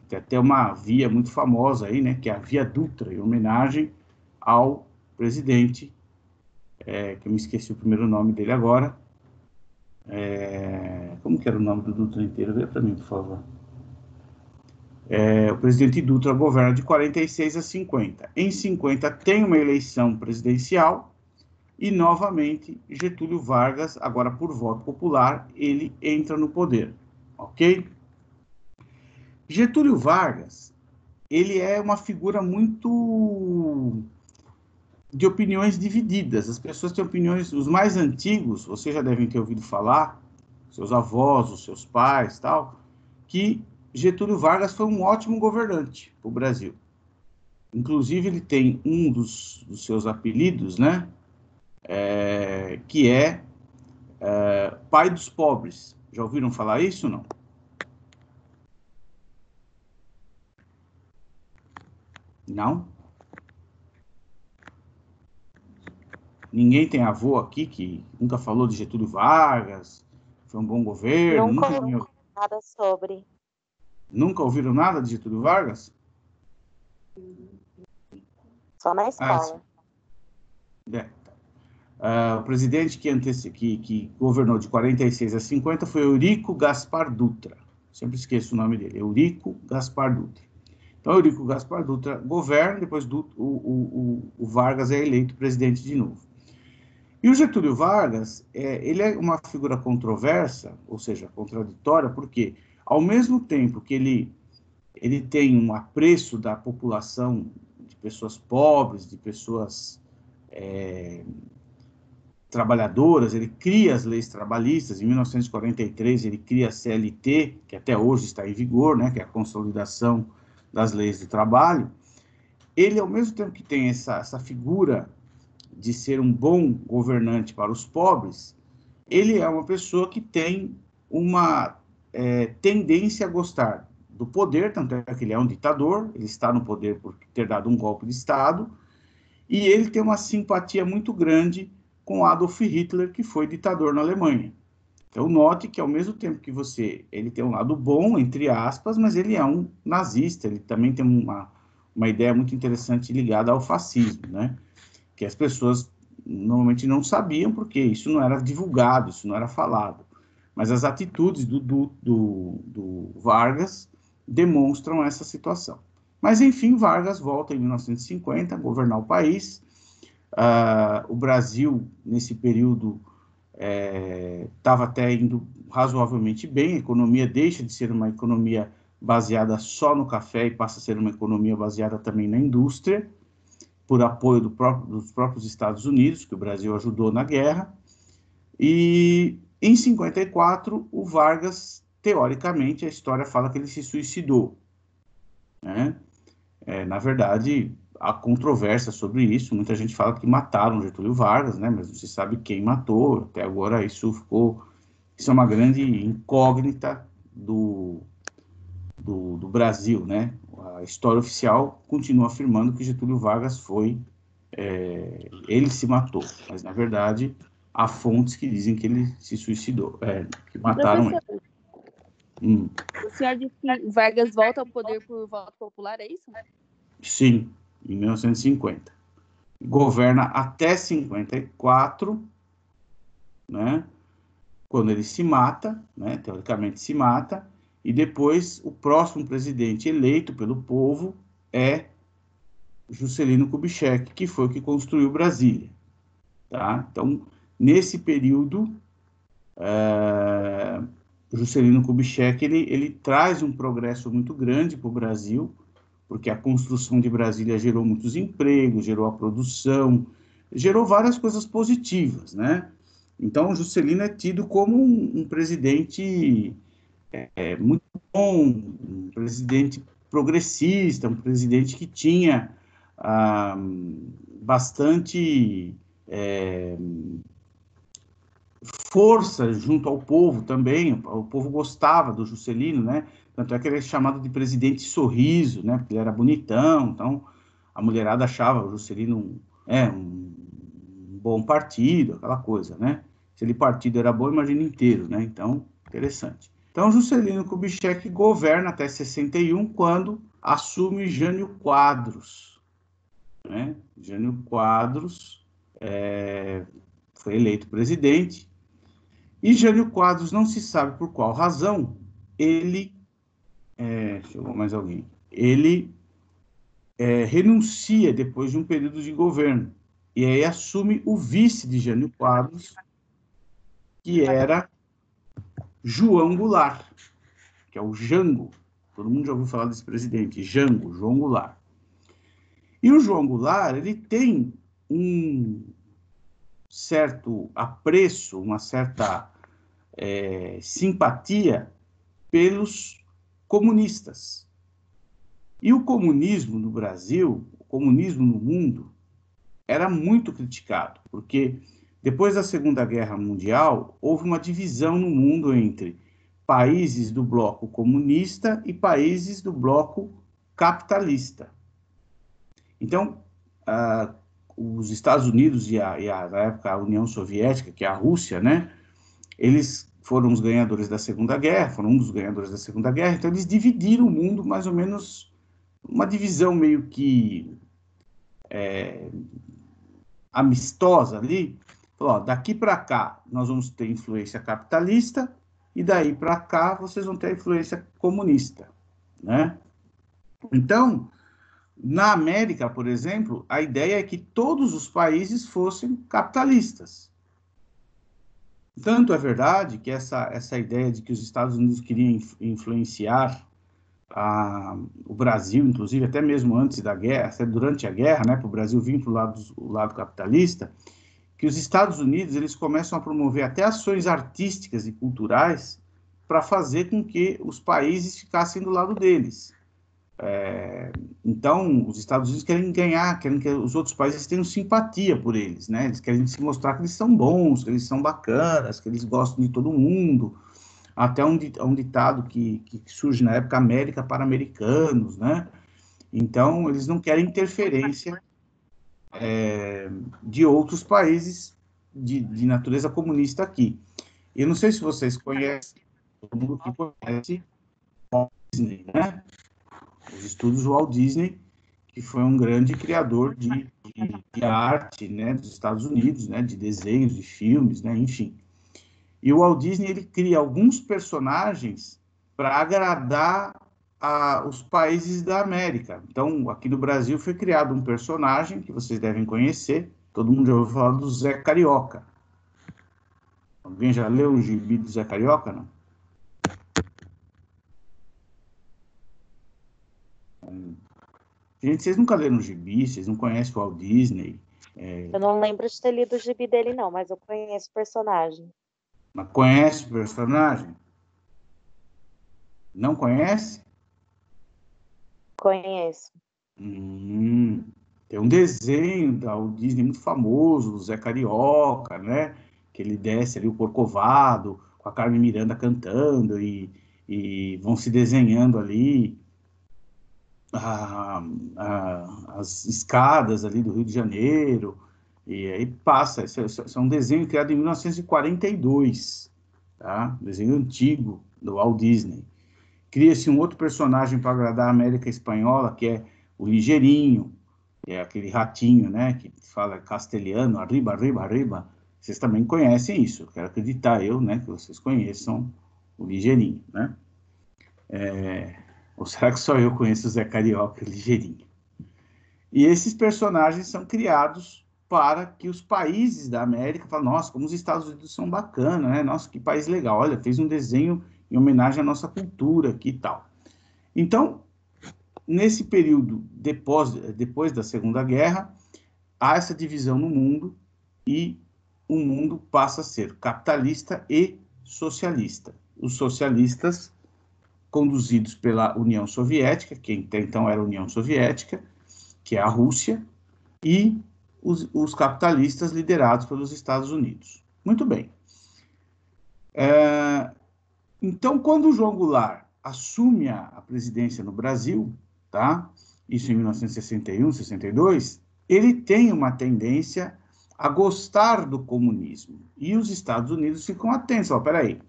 Tem até uma via muito famosa aí, né? Que é a Via Dutra, em homenagem ao presidente, que eu me esqueci o primeiro nome dele agora. Como que era o nome do Dutra inteiro? Vê para mim, por favor. O presidente Dutra governa de 46 a 50. Em 50 tem uma eleição presidencial e, novamente, Getúlio Vargas, agora por voto popular, ele entra no poder, ok? Getúlio Vargas, ele é uma figura muito de opiniões divididas. As pessoas têm opiniões, os mais antigos, vocês já devem ter ouvido falar, seus avós, os seus pais, tal, que Getúlio Vargas foi um ótimo governante para o Brasil. Inclusive, ele tem um dos seus apelidos, né, que é pai dos pobres. Já ouviram falar isso, não? Não? Ninguém tem avô aqui que nunca falou de Getúlio Vargas, foi um bom governo? Nunca ouvi nada sobre. Nunca ouviram nada de Getúlio Vargas? Só na escola. O presidente que governou de 46 a 50 foi Eurico Gaspar Dutra. Sempre esqueço o nome dele, Eurico Gaspar Dutra. Então, Eurico Gaspar Dutra governa, depois o Vargas é eleito presidente de novo. E o Getúlio Vargas, ele é uma figura controversa, ou seja, contraditória, porque, ao mesmo tempo que ele tem um apreço da população, de pessoas pobres, de pessoas trabalhadoras, ele cria as leis trabalhistas. Em 1943, ele cria a CLT, que até hoje está em vigor, né, que é a consolidação das leis do trabalho. Ele, ao mesmo tempo que tem essa figura de ser um bom governante para os pobres, ele é uma pessoa que tem uma tendência a gostar do poder, tanto é que ele é um ditador, ele está no poder por ter dado um golpe de Estado, e ele tem uma simpatia muito grande com Adolf Hitler, que foi ditador na Alemanha. Então, note que, ao mesmo tempo que ele tem um lado bom, entre aspas, mas ele é um nazista, ele também tem uma ideia muito interessante ligada ao fascismo, né? Que as pessoas normalmente não sabiam, porque isso não era divulgado, isso não era falado. Mas as atitudes do Vargas demonstram essa situação. Mas, enfim, Vargas volta em 1950 a governar o país. O Brasil, nesse período, estava até indo razoavelmente bem. A economia deixa de ser uma economia baseada só no café e passa a ser uma economia baseada também na indústria, por apoio dos próprios Estados Unidos, que o Brasil ajudou na guerra. E, em 54, o Vargas, teoricamente, a história fala que ele se suicidou, né? Na verdade, há controvérsia sobre isso. Muita gente fala que mataram Getúlio Vargas, né? Mas não se sabe quem matou. Até agora, isso é uma grande incógnita do Brasil, né? A história oficial continua afirmando que Getúlio Vargas ele se matou, mas, na verdade, há fontes que dizem que ele se suicidou, que mataram ele. O senhor disse que Vargas volta ao poder por voto popular, é isso? Sim, em 1950. Governa até 54, né? Quando ele se mata, né? Teoricamente se mata, e depois o próximo presidente eleito pelo povo é Juscelino Kubitschek, que foi o que construiu Brasília. Tá? Então, nesse período, Juscelino Kubitschek ele traz um progresso muito grande para o Brasil, porque a construção de Brasília gerou muitos empregos, gerou a produção, gerou várias coisas positivas, né? Então, Juscelino é tido como um presidente muito bom, um presidente progressista, um presidente que tinha bastante força junto ao povo também. O povo gostava do Juscelino, né? Tanto é que ele é chamado de presidente sorriso, né? Porque ele era bonitão, então a mulherada achava o Juscelino um bom partido, aquela coisa, né? Se ele partido era bom, imagina inteiro, né? Então, interessante. Então, Juscelino Kubitschek governa até 61, quando assume Jânio Quadros, né? Jânio Quadros foi eleito presidente, e Jânio Quadros, não se sabe por qual razão, ele... chegou mais alguém. Ele renuncia depois de um período de governo, e aí assume o vice de Jânio Quadros, que era João Goulart, que é o Jango. Todo mundo já ouviu falar desse presidente, Jango, João Goulart. E o João Goulart, ele tem um certo apreço, uma certa simpatia pelos comunistas. E o comunismo no Brasil, o comunismo no mundo, era muito criticado, porque depois da Segunda Guerra Mundial, houve uma divisão no mundo entre países do bloco comunista e países do bloco capitalista. Então, os Estados Unidos na época, a União Soviética, que é a Rússia, né, eles foram os ganhadores da Segunda Guerra, foram um dos ganhadores da Segunda Guerra, então eles dividiram o mundo mais ou menos, uma divisão meio que amistosa ali. Falou, ó, daqui para cá nós vamos ter influência capitalista, e daí para cá vocês vão ter influência comunista, né? Então, na América, por exemplo, a ideia é que todos os países fossem capitalistas. Tanto é verdade que essa ideia de que os Estados Unidos queriam influenciar o Brasil, inclusive até mesmo antes da guerra, até durante a guerra, né, para o Brasil vir para o lado capitalista, que os Estados Unidos eles começam a promover até ações artísticas e culturais para fazer com que os países ficassem do lado deles. Então, os Estados Unidos querem ganhar, querem que os outros países tenham simpatia por eles, né? Eles querem se mostrar que eles são bons, que eles são bacanas, que eles gostam de todo mundo. Até um ditado que surge na época, América para americanos, né? Então, eles não querem interferência de outros países de natureza comunista aqui. Eu não sei se vocês conhecem, todo mundo que conhece Walt Disney, né? Os estudos do Walt Disney, que foi um grande criador de arte, né, dos Estados Unidos, né, de desenhos, de filmes, né, enfim. E o Walt Disney, ele cria alguns personagens para agradar os países da América. Então, aqui no Brasil foi criado um personagem que vocês devem conhecer, todo mundo já ouviu falar do Zé Carioca. Alguém já leu o gibi do Zé Carioca, não? Gente, vocês nunca leram o gibi, vocês não conhecem o Walt Disney. Eu não lembro de ter lido o gibi dele, não, mas eu conheço o personagem. Mas conhece o personagem? Não conhece? Conheço. Tem um desenho da Walt Disney muito famoso, do Zé Carioca, né? Que ele desce ali o Corcovado, com a Carmen Miranda cantando, e vão se desenhando ali as escadas ali do Rio de Janeiro, e aí passa. Esse é um desenho criado em 1942, tá? Desenho antigo do Walt Disney. Cria-se um outro personagem para agradar a América Espanhola, que é o Ligeirinho, que é aquele ratinho, né, que fala castelhano, arriba, arriba, arriba. Vocês também conhecem isso, quero acreditar eu, né, que vocês conheçam o Ligeirinho, né? Ou será que só eu conheço o Zé Carioca e o Ligeirinho? E esses personagens são criados para que os países da América falem, nossa, como os Estados Unidos são bacanas, né? Nossa, que país legal, olha, fez um desenho em homenagem à nossa cultura aqui e tal. Então, nesse período, depois da Segunda Guerra, há essa divisão no mundo e o mundo passa a ser capitalista e socialista. Os socialistas, conduzidos pela União Soviética, que então era a União Soviética, que é a Rússia, e os capitalistas liderados pelos Estados Unidos. Muito bem. Então, quando o João Goulart assume a presidência no Brasil, tá? Isso em 1961, 62, ele tem uma tendência a gostar do comunismo. E os Estados Unidos ficam atentos. Peraí,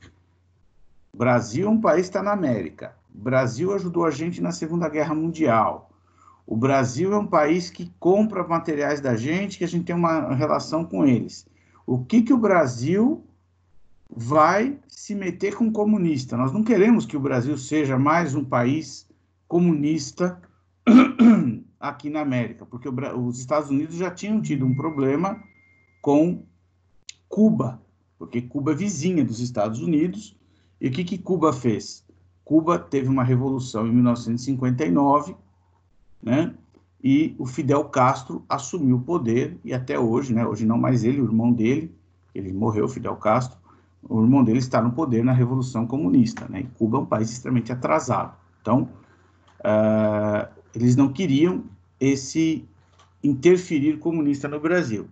O Brasil é um país que está na América. O Brasil ajudou a gente na Segunda Guerra Mundial. O Brasil é um país que compra materiais da gente, que a gente tem uma relação com eles. O que o Brasil vai se meter com comunista? Nós não queremos que o Brasil seja mais um país comunista aqui na América, porque os Estados Unidos já tinham tido um problema com Cuba, porque Cuba é vizinha dos Estados Unidos. E o que Cuba fez? Cuba teve uma revolução em 1959, né? E o Fidel Castro assumiu o poder, e até hoje, né? Hoje não mais ele, o irmão dele, ele morreu, Fidel Castro, o irmão dele está no poder na Revolução Comunista, né? E Cuba é um país extremamente atrasado. Então, eles não queriam esse interferir comunista no Brasil.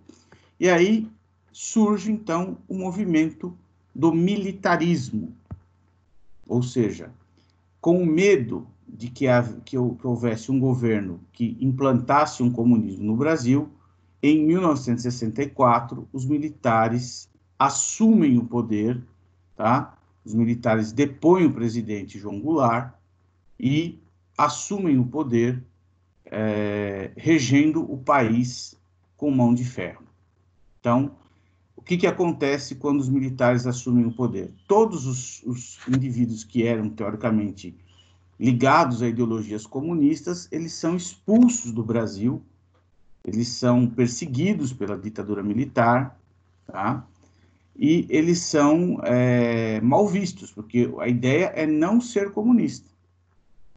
E aí surge, então, o movimento do militarismo, ou seja, com medo de que houvesse um governo que implantasse um comunismo no Brasil, em 1964, os militares assumem o poder, tá? Os militares depõem o presidente João Goulart e assumem o poder, regendo o país com mão de ferro. Então, o que acontece quando os militares assumem o poder? Todos os indivíduos que eram, teoricamente, ligados a ideologias comunistas, eles são expulsos do Brasil, eles são perseguidos pela ditadura militar, tá? E eles são mal vistos, porque a ideia é não ser comunista.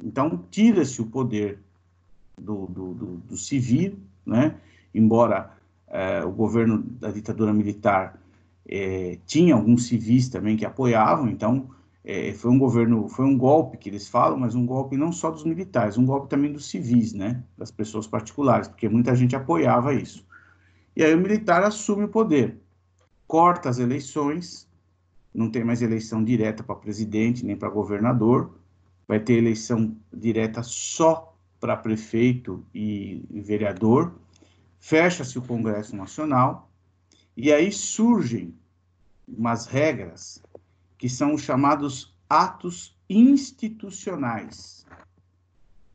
Então, tira-se o poder do civil, né? Embora o governo da ditadura militar tinha alguns civis também que apoiavam, então foi um golpe que eles falam, mas um golpe não só dos militares, um golpe também dos civis, né? Das pessoas particulares, porque muita gente apoiava isso. E aí o militar assume o poder, corta as eleições, não tem mais eleição direta para presidente nem para governador, vai ter eleição direta só para prefeito e vereador, fecha-se o Congresso Nacional, e aí surgem umas regras que são os chamados atos institucionais.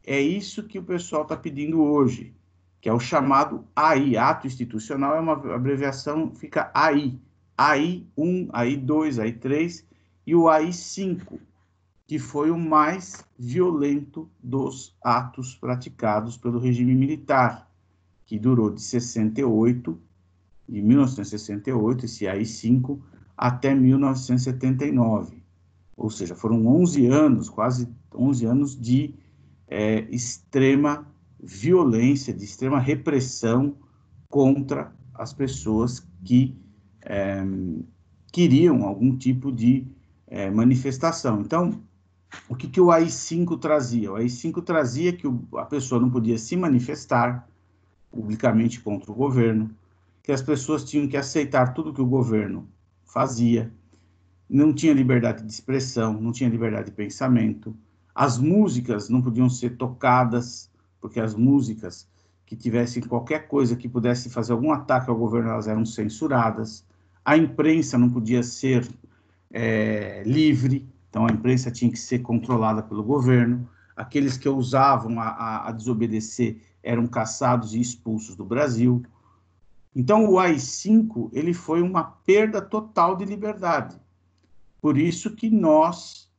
É isso que o pessoal está pedindo hoje, que é o chamado AI, ato institucional, é uma abreviação, fica AI. AI1, AI2, AI3 e o AI5, que foi o mais violento dos atos praticados pelo regime militar, que durou de 1968, esse AI5, até 1979. Ou seja, foram 11 anos, quase 11 anos de extrema violência, de extrema repressão contra as pessoas que queriam algum tipo de manifestação. Então, o que o AI5 trazia? O AI5 trazia que a pessoa não podia se manifestar publicamente contra o governo, que as pessoas tinham que aceitar tudo que o governo fazia, não tinha liberdade de expressão, não tinha liberdade de pensamento, as músicas não podiam ser tocadas, porque as músicas que tivessem qualquer coisa que pudesse fazer algum ataque ao governo, elas eram censuradas, a imprensa não podia ser livre, então a imprensa tinha que ser controlada pelo governo, aqueles que ousavam a desobedecer eram caçados e expulsos do Brasil. Então o AI5, ele foi uma perda total de liberdade. Por isso que nós,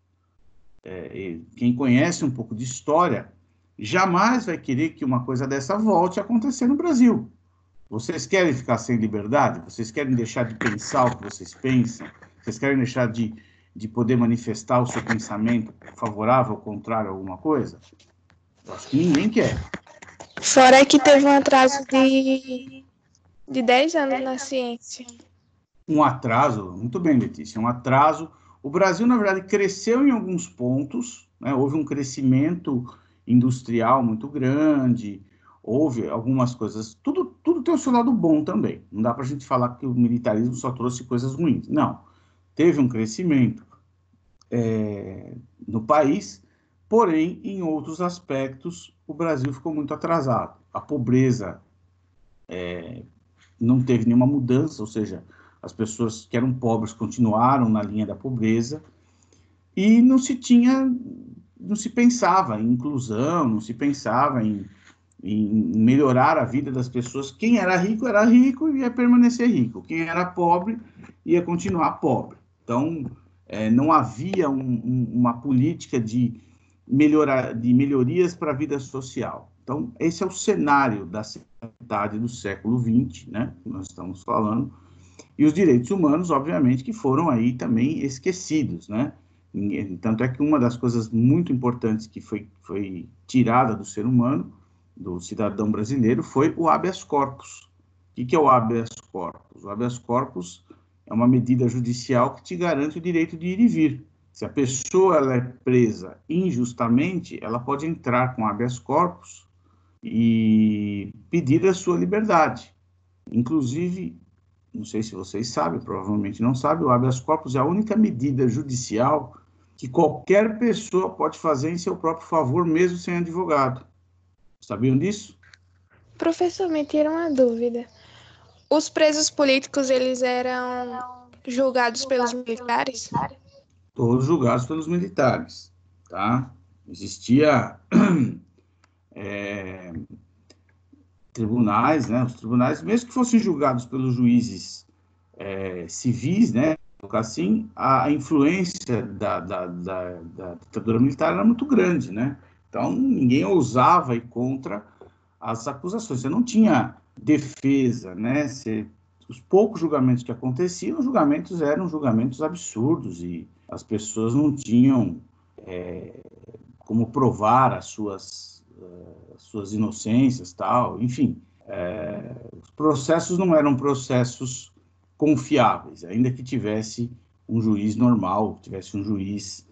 quem conhece um pouco de história, jamais vai querer que uma coisa dessa volte a acontecer no Brasil. Vocês querem ficar sem liberdade? Vocês querem deixar de pensar o que vocês pensam? Vocês querem deixar de poder manifestar o seu pensamento favorável ou contrário a alguma coisa? Eu acho que ninguém quer. Fora que teve um atraso de 10 anos na ciência. Um atraso, muito bem, Letícia, um atraso. O Brasil, na verdade, cresceu em alguns pontos, né? Houve um crescimento industrial muito grande, houve algumas coisas, tudo tem o seu lado bom também. Não dá para a gente falar que o militarismo só trouxe coisas ruins. Não, teve um crescimento no país, porém, em outros aspectos, o Brasil ficou muito atrasado. A pobreza não teve nenhuma mudança, ou seja, as pessoas que eram pobres continuaram na linha da pobreza. e não se pensava em inclusão, não se pensava em melhorar a vida das pessoas. Quem era rico e ia permanecer rico. Quem era pobre ia continuar pobre. Então, não havia uma política de melhorias para a vida social. Então, esse é o cenário da metade do século XX, né, que nós estamos falando, e os direitos humanos, obviamente, que foram aí também esquecidos, né? Tanto é que uma das coisas muito importantes que foi tirada do ser humano, do cidadão brasileiro, foi o habeas corpus. O que é o habeas corpus? O habeas corpus é uma medida judicial que te garante o direito de ir e vir. Se a pessoa ela é presa injustamente, ela pode entrar com habeas corpus e pedir a sua liberdade. Inclusive, não sei se vocês sabem, provavelmente não sabem, o habeas corpus é a única medida judicial que qualquer pessoa pode fazer em seu próprio favor, mesmo sem advogado. Sabiam disso? Professor, me tira uma dúvida. Os presos políticos, eles eram julgados pelos militares? Todos julgados pelos militares, tá? Existia tribunais, né? Os tribunais, mesmo que fossem julgados pelos juízes civis, né? Assim, a influência da ditadura militar era muito grande, né? Então, ninguém ousava ir contra as acusações. Você não tinha defesa, né? Os poucos julgamentos que aconteciam, os julgamentos eram julgamentos absurdos e as pessoas não tinham como provar as suas inocências, tal. Enfim, os processos não eram processos confiáveis, ainda que tivesse um juiz normal, tivesse um juiz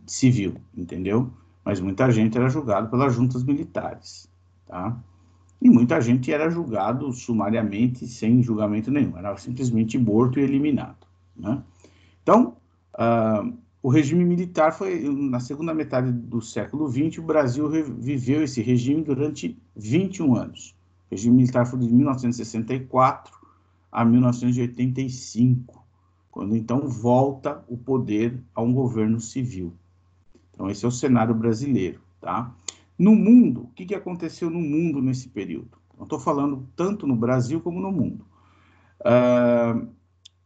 civil, entendeu? Mas muita gente era julgada pelas juntas militares, tá? E muita gente era julgado sumariamente, sem julgamento nenhum, era simplesmente morto e eliminado, né? Então, o regime militar foi, na segunda metade do século XX, o Brasil viveu esse regime durante 21 anos. O regime militar foi de 1964 a 1985, quando então volta o poder a um governo civil. Então, esse é o cenário brasileiro, tá? No mundo, o que aconteceu no mundo nesse período? Não estou falando tanto no Brasil como no mundo.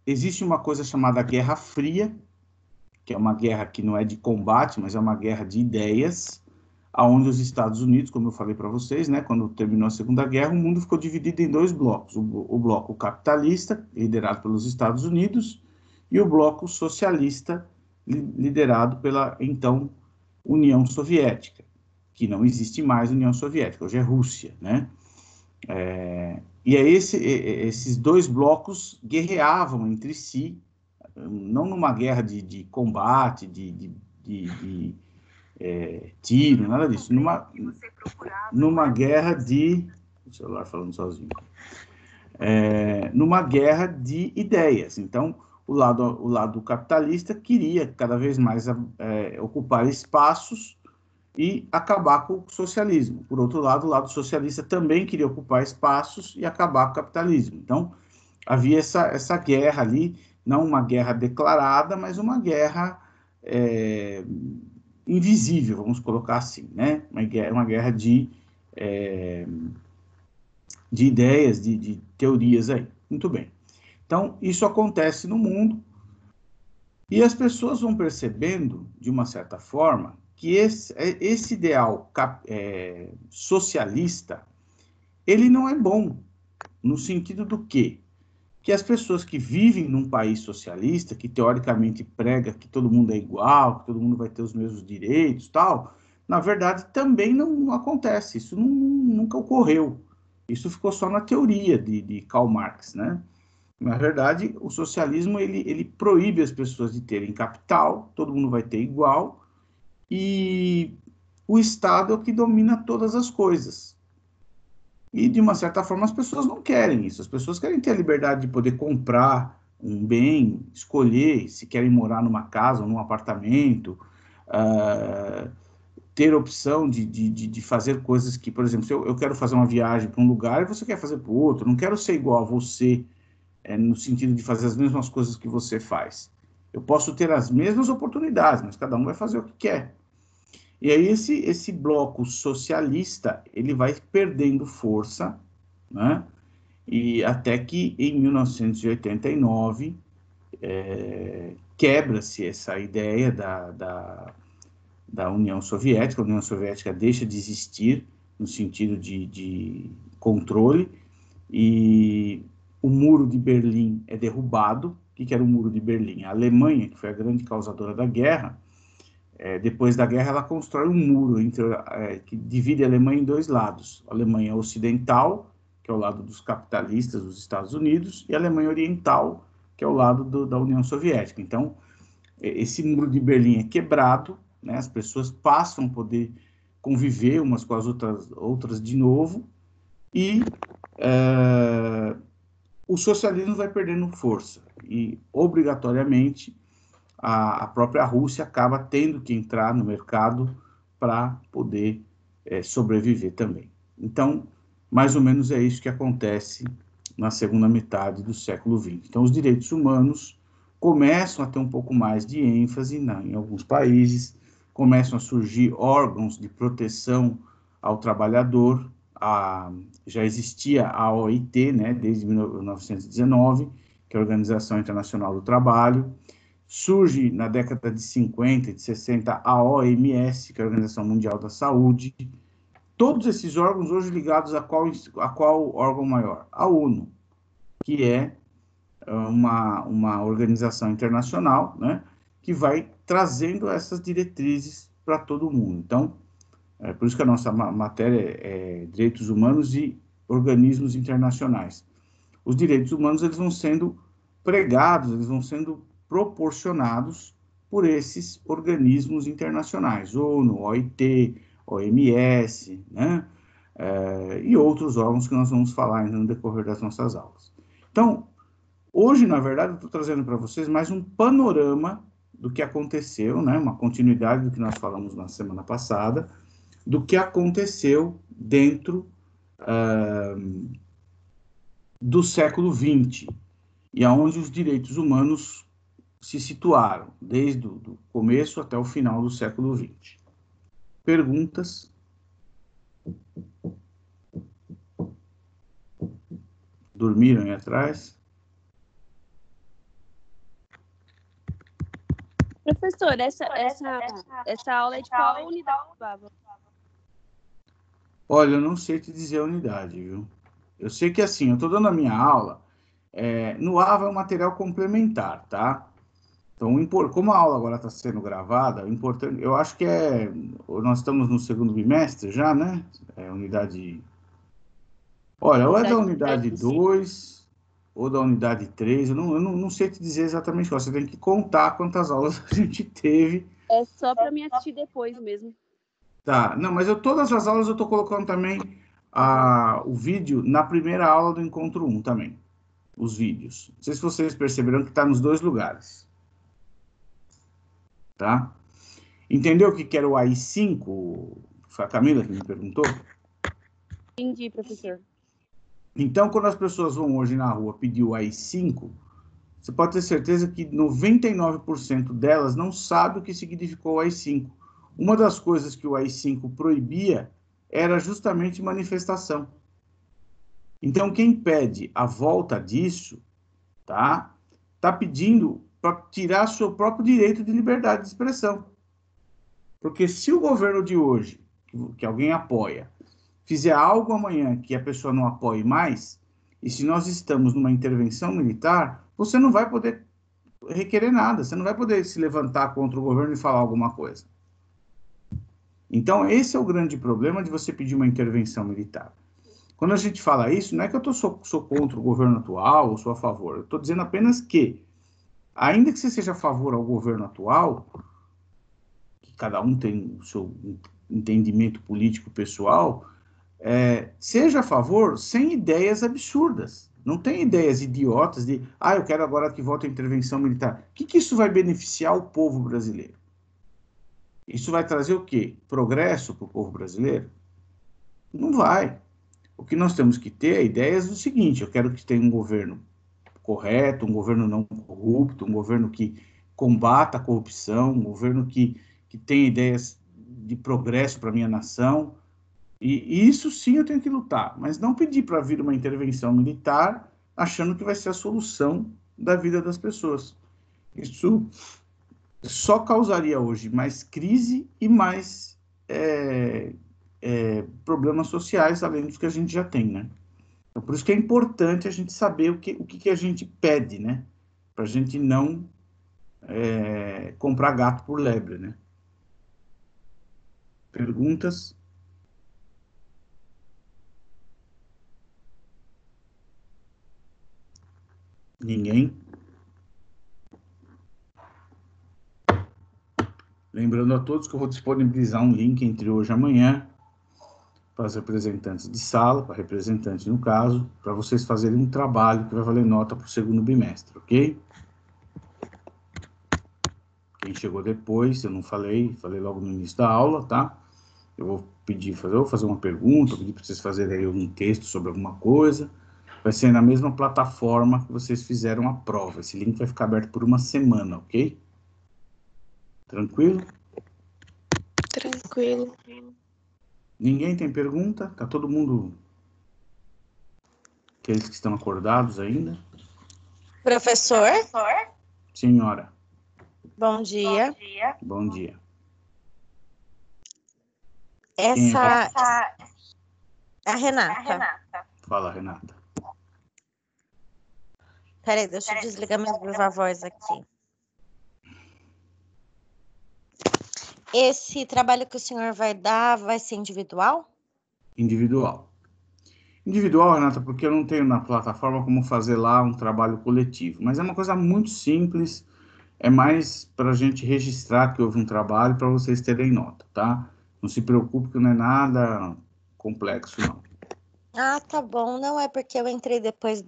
Existe uma coisa chamada Guerra Fria, que é uma guerra que não é de combate, mas é uma guerra de ideias, aonde os Estados Unidos, como eu falei para vocês, né, quando terminou a Segunda Guerra, o mundo ficou dividido em dois blocos. O bloco capitalista, liderado pelos Estados Unidos, e o bloco socialista, liderado pela, então, União Soviética, que não existe mais União Soviética, hoje é Rússia, né? E aí esses dois blocos guerreavam entre si, não numa guerra de combate, de tiro, nada disso, numa guerra de... O celular falando sozinho. Numa guerra de ideias. Então, o lado capitalista queria cada vez mais ocupar espaços e acabar com o socialismo. Por outro lado, o lado socialista também queria ocupar espaços e acabar com o capitalismo. Então, havia essa guerra ali, não uma guerra declarada, mas uma guerra invisível, vamos colocar assim, né? Uma guerra de ideias, de teorias aí. Muito bem. Então, isso acontece no mundo e as pessoas vão percebendo, de uma certa forma, que esse ideal socialista, ele não é bom, no sentido do quê? Que as pessoas que vivem num país socialista, que teoricamente prega que todo mundo é igual, que todo mundo vai ter os mesmos direitos, tal, na verdade também não acontece, isso nunca ocorreu. Isso ficou só na teoria de Karl Marx, né? Na verdade, o socialismo, ele proíbe as pessoas de terem capital, todo mundo vai ter igual, e o Estado é o que domina todas as coisas. E, de uma certa forma, as pessoas não querem isso. As pessoas querem ter a liberdade de poder comprar um bem, escolher se querem morar numa casa ou num apartamento, ter opção de fazer coisas que, por exemplo, se eu quero fazer uma viagem para um lugar e você quer fazer para o outro, não quero ser igual a você, no sentido de fazer as mesmas coisas que você faz. Eu posso ter as mesmas oportunidades, mas cada um vai fazer o que quer. E aí esse bloco socialista, ele vai perdendo força, né? E até que em 1989 quebra-se essa ideia da União Soviética. A União Soviética deixa de existir no sentido de controle, e o Muro de Berlim é derrubado. O que era o Muro de Berlim? A Alemanha, que foi a grande causadora da guerra, depois da guerra ela constrói um muro que divide a Alemanha em dois lados. A Alemanha Ocidental, que é o lado dos capitalistas dos Estados Unidos, e a Alemanha Oriental, que é o lado da União Soviética. Então, esse Muro de Berlim é quebrado, né? As pessoas passam a poder conviver umas com as outras de novo, e o socialismo vai perdendo força, e obrigatoriamente a própria Rússia acaba tendo que entrar no mercado para poder sobreviver também. Então, mais ou menos é isso que acontece na segunda metade do século XX. Então, os direitos humanos começam a ter um pouco mais de ênfase em alguns países, começam a surgir órgãos de proteção ao trabalhador. Já existia a OIT, né, desde 1919, que é a Organização Internacional do Trabalho. Surge na década de 50 e de 60 a OMS, que é a Organização Mundial da Saúde. Todos esses órgãos hoje ligados a qual órgão maior? A ONU, que é uma organização internacional, né, que vai trazendo essas diretrizes para todo mundo. Então, por isso que a nossa matéria é Direitos Humanos e Organismos Internacionais. Os direitos humanos, eles vão sendo pregados, eles vão sendo proporcionados por esses organismos internacionais, ONU, OIT, OMS, né? E outros órgãos que nós vamos falar ainda no decorrer das nossas aulas. Então, hoje, na verdade, eu estou trazendo para vocês mais um panorama do que aconteceu, né? Uma continuidade do que nós falamos na semana passada, do que aconteceu dentro do século XX, e aonde os direitos humanos se situaram, desde o começo até o final do século XX. Perguntas? Dormiram aí atrás? Professor, essa aula é de qual unidade, Bárbara? Olha, eu não sei te dizer a unidade, viu? Eu sei que, assim, eu estou dando a minha aula, no AVA é um material complementar, tá? Então, como a aula agora está sendo gravada, o importante, eu acho que nós estamos no segundo bimestre já, né? Unidade... Olha, ou é da unidade 2, ou da unidade 3, eu não sei te dizer exatamente qual. Você tem que contar quantas aulas a gente teve. É só para me assistir depois mesmo. Tá, não, mas todas as aulas eu estou colocando também o vídeo na primeira aula do Encontro 1 também. Os vídeos. Não sei se vocês perceberam que está nos dois lugares. Tá? Entendeu o que era o AI-5? Foi a Camila que me perguntou? Entendi, professor. Então, quando as pessoas vão hoje na rua pedir o AI-5, você pode ter certeza que 99% delas não sabe o que significou o AI-5. Uma das coisas que o AI-5 proibia era justamente manifestação. Então, quem pede a volta disso, tá pedindo para tirar seu próprio direito de liberdade de expressão. Porque se o governo de hoje, que alguém apoia, fizer algo amanhã que a pessoa não apoie mais, e se nós estamos numa intervenção militar, você não vai poder requerer nada, você não vai poder se levantar contra o governo e falar alguma coisa. Então, esse é o grande problema de você pedir uma intervenção militar. Quando a gente fala isso, não é que eu sou contra o governo atual ou sou a favor, eu estou dizendo apenas que, ainda que você seja a favor ao governo atual, que cada um tem o seu entendimento político pessoal, seja a favor sem ideias absurdas. Não tem ideias idiotas de, eu quero agora que volte a intervenção militar. O que isso vai beneficiar o povo brasileiro? Isso vai trazer o quê? Progresso para o povo brasileiro? Não vai. O que nós temos que ter é ideias do seguinte: eu quero que tenha um governo correto, um governo não corrupto, um governo que combata a corrupção, um governo que tem ideias de progresso para a minha nação. E isso sim eu tenho que lutar, mas não pedir para vir uma intervenção militar achando que vai ser a solução da vida das pessoas. Isso só causaria hoje mais crise e mais problemas sociais, além dos que a gente já tem, né? Então, por isso que é importante a gente saber o que a gente pede, né? Para a gente não comprar gato por lebre, né? Perguntas? Ninguém? Lembrando a todos que eu vou disponibilizar um link entre hoje e amanhã para os representantes de sala, para representante no caso, para vocês fazerem um trabalho que vai valer nota para o segundo bimestre, ok? Quem chegou depois, eu não falei logo no início da aula, tá? Eu vou fazer uma pergunta, vou pedir para vocês fazerem aí um texto sobre alguma coisa. Vai ser na mesma plataforma que vocês fizeram a prova. Esse link vai ficar aberto por uma semana, ok? Tranquilo? Tranquilo. Ninguém tem pergunta? Tá todo mundo... Aqueles que estão acordados ainda? Professor, Senhora, bom dia. bom dia. Essa a Renata. Fala, Renata. Peraí, deixa eu desligar minha viva voz aqui. Esse trabalho que o senhor vai dar vai ser individual? Individual. Individual, Renata, porque eu não tenho na plataforma como fazer lá um trabalho coletivo. Mas é uma coisa muito simples, é mais para a gente registrar que houve um trabalho para vocês terem nota, tá? Não se preocupe que não é nada complexo, não. Ah, tá bom. Não é porque eu entrei depois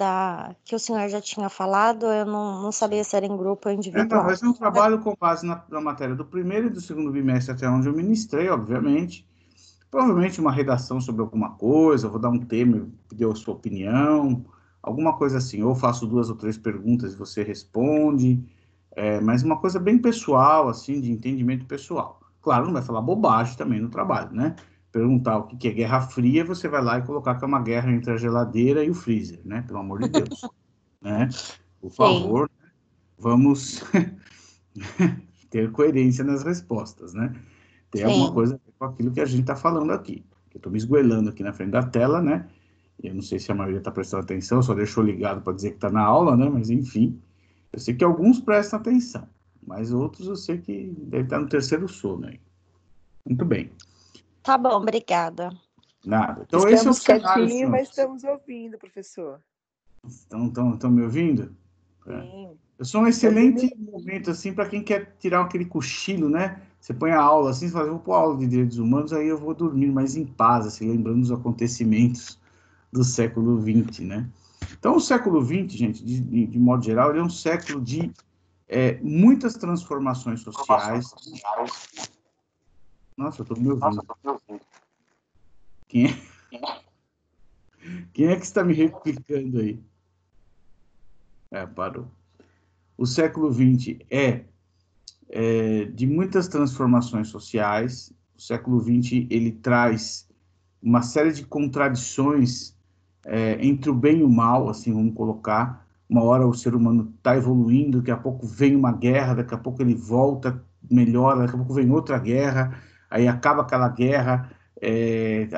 que o senhor já tinha falado, eu não sabia se era em grupo ou Não, individual. vai ser um trabalho com base na matéria do primeiro e do segundo bimestre, até onde eu ministrei, obviamente. Provavelmente uma redação sobre alguma coisa, vou dar um tema, pedir a sua opinião, alguma coisa assim. Ou faço 2 ou 3 perguntas e você responde, mas uma coisa bem pessoal, assim, de entendimento pessoal. Claro, não vai falar bobagem também no trabalho, né? Perguntar o que é Guerra Fria, você vai lá e colocar que é uma guerra entre a geladeira e o freezer, né? Pelo amor de Deus, né? Por favor, vamos ter coerência nas respostas, né? Tem alguma coisa a ver com aquilo que a gente está falando aqui. Eu estou me esgoelando aqui na frente da tela, né? Eu não sei se a maioria está prestando atenção, só deixou ligado para dizer que está na aula, né? Mas, enfim, eu sei que alguns prestam atenção, mas outros eu sei que deve estar no terceiro sono aí. Muito bem. Tá bom, obrigada. Nada. Então, esse é o Estamos cenário, quietinhos, mas senhores. estamos ouvindo, professor. Estão me ouvindo? Sim. Eu sou um excelente momento, assim, para quem quer tirar aquele cochilo, né? Você põe a aula assim, você fala, vou pôr aula de direitos humanos, aí eu vou dormir mais em paz, assim, lembrando os acontecimentos do século XX, né? Então, o século XX, gente, de modo geral, ele é um século de muitas transformações sociais. Nossa, eu estou me ouvindo. Quem é que está me replicando aí? Parou. O século XX é de muitas transformações sociais. O século XX, ele traz uma série de contradições entre o bem e o mal, assim, vamos colocar. Uma hora o ser humano está evoluindo, daqui a pouco vem uma guerra, daqui a pouco ele volta, melhora, daqui a pouco vem outra guerra, aí acaba aquela guerra,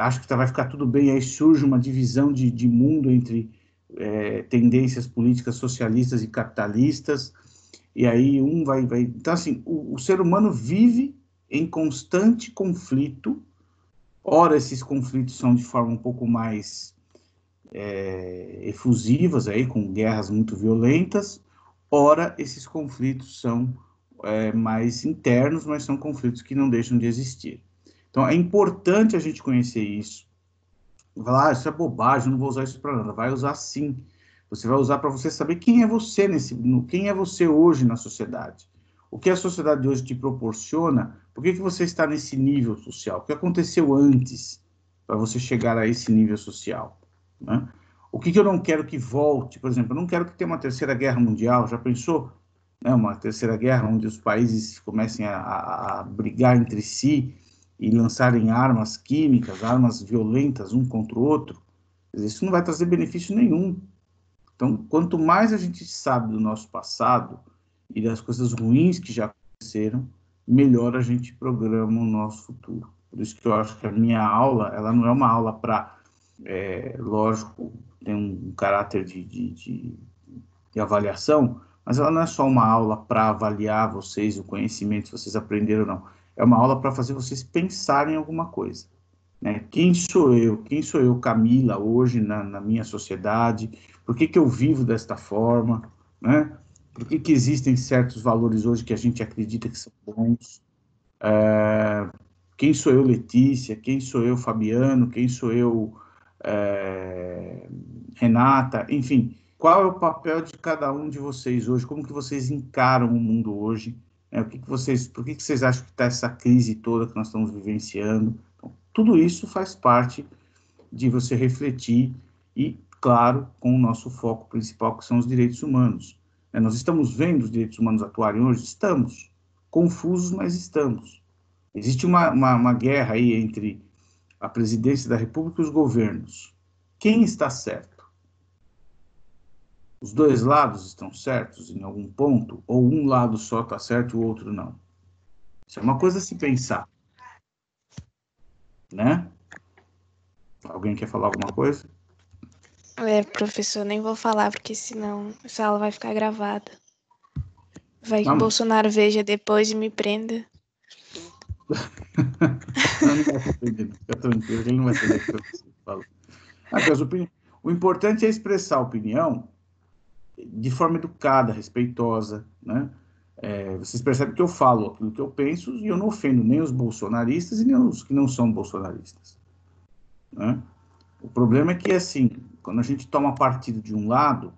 acho que vai ficar tudo bem, aí surge uma divisão de mundo entre tendências políticas socialistas e capitalistas, e aí um vai... Então, assim, o ser humano vive em constante conflito. Ora, esses conflitos são de forma um pouco mais efusivas, aí, com guerras muito violentas. Ora, esses conflitos são mais internos, mas são conflitos que não deixam de existir. Então, é importante a gente conhecer isso. Falar, isso é bobagem, eu não vou usar isso para nada. Vai usar sim. Você vai usar para você saber quem é você quem é você hoje na sociedade. O que a sociedade de hoje te proporciona, por que você está nesse nível social? O que aconteceu antes para você chegar a esse nível social? Né? O que eu não quero que volte? Por exemplo, eu não quero que tenha uma terceira guerra mundial, já pensou? né, uma terceira guerra, onde os países comecem a brigar entre si e lançarem armas químicas, armas violentas um contra o outro, isso não vai trazer benefício nenhum. Então, quanto mais a gente sabe do nosso passado e das coisas ruins que já aconteceram, melhor a gente programa o nosso futuro. Por isso que eu acho que a minha aula, ela não é uma aula para, lógico, tem um caráter de avaliação, mas ela não é só uma aula para avaliar vocês, o conhecimento, se vocês aprenderam ou não. É uma aula para fazer vocês pensarem em alguma coisa. Né? Quem sou eu, Camila, hoje na minha sociedade? Por que eu vivo desta forma? Né? Por que existem certos valores hoje que a gente acredita que são bons? Quem sou eu, Letícia? Quem sou eu, Fabiano? Quem sou eu, Renata? Enfim, qual é o papel de cada um de vocês hoje? Como que vocês encaram o mundo hoje? Por que vocês acham que está essa crise toda que nós estamos vivenciando? Então, tudo isso faz parte de você refletir e, claro, com o nosso foco principal, que são os direitos humanos. Nós estamos vendo os direitos humanos atuarem hoje? Estamos. Confusos, mas estamos. Existe uma guerra aí entre a presidência da República e os governos. Quem está certo? Os dois lados estão certos em algum ponto? Ou um lado só está certo e o outro não? Isso é uma coisa a se pensar. Né? Alguém quer falar alguma coisa? Professor, nem vou falar, porque senão essa aula vai ficar gravada. Vai que Não. o Bolsonaro veja depois e me prenda. Não vai ser prendido, fica tranquilo, ele não vai entender o que você fala. O importante é expressar a opinião de forma educada, respeitosa, né? Vocês percebem que eu falo aquilo que eu penso e eu não ofendo nem os bolsonaristas e nem os que não são bolsonaristas. Né? O problema é que, assim, quando a gente toma partido de um lado,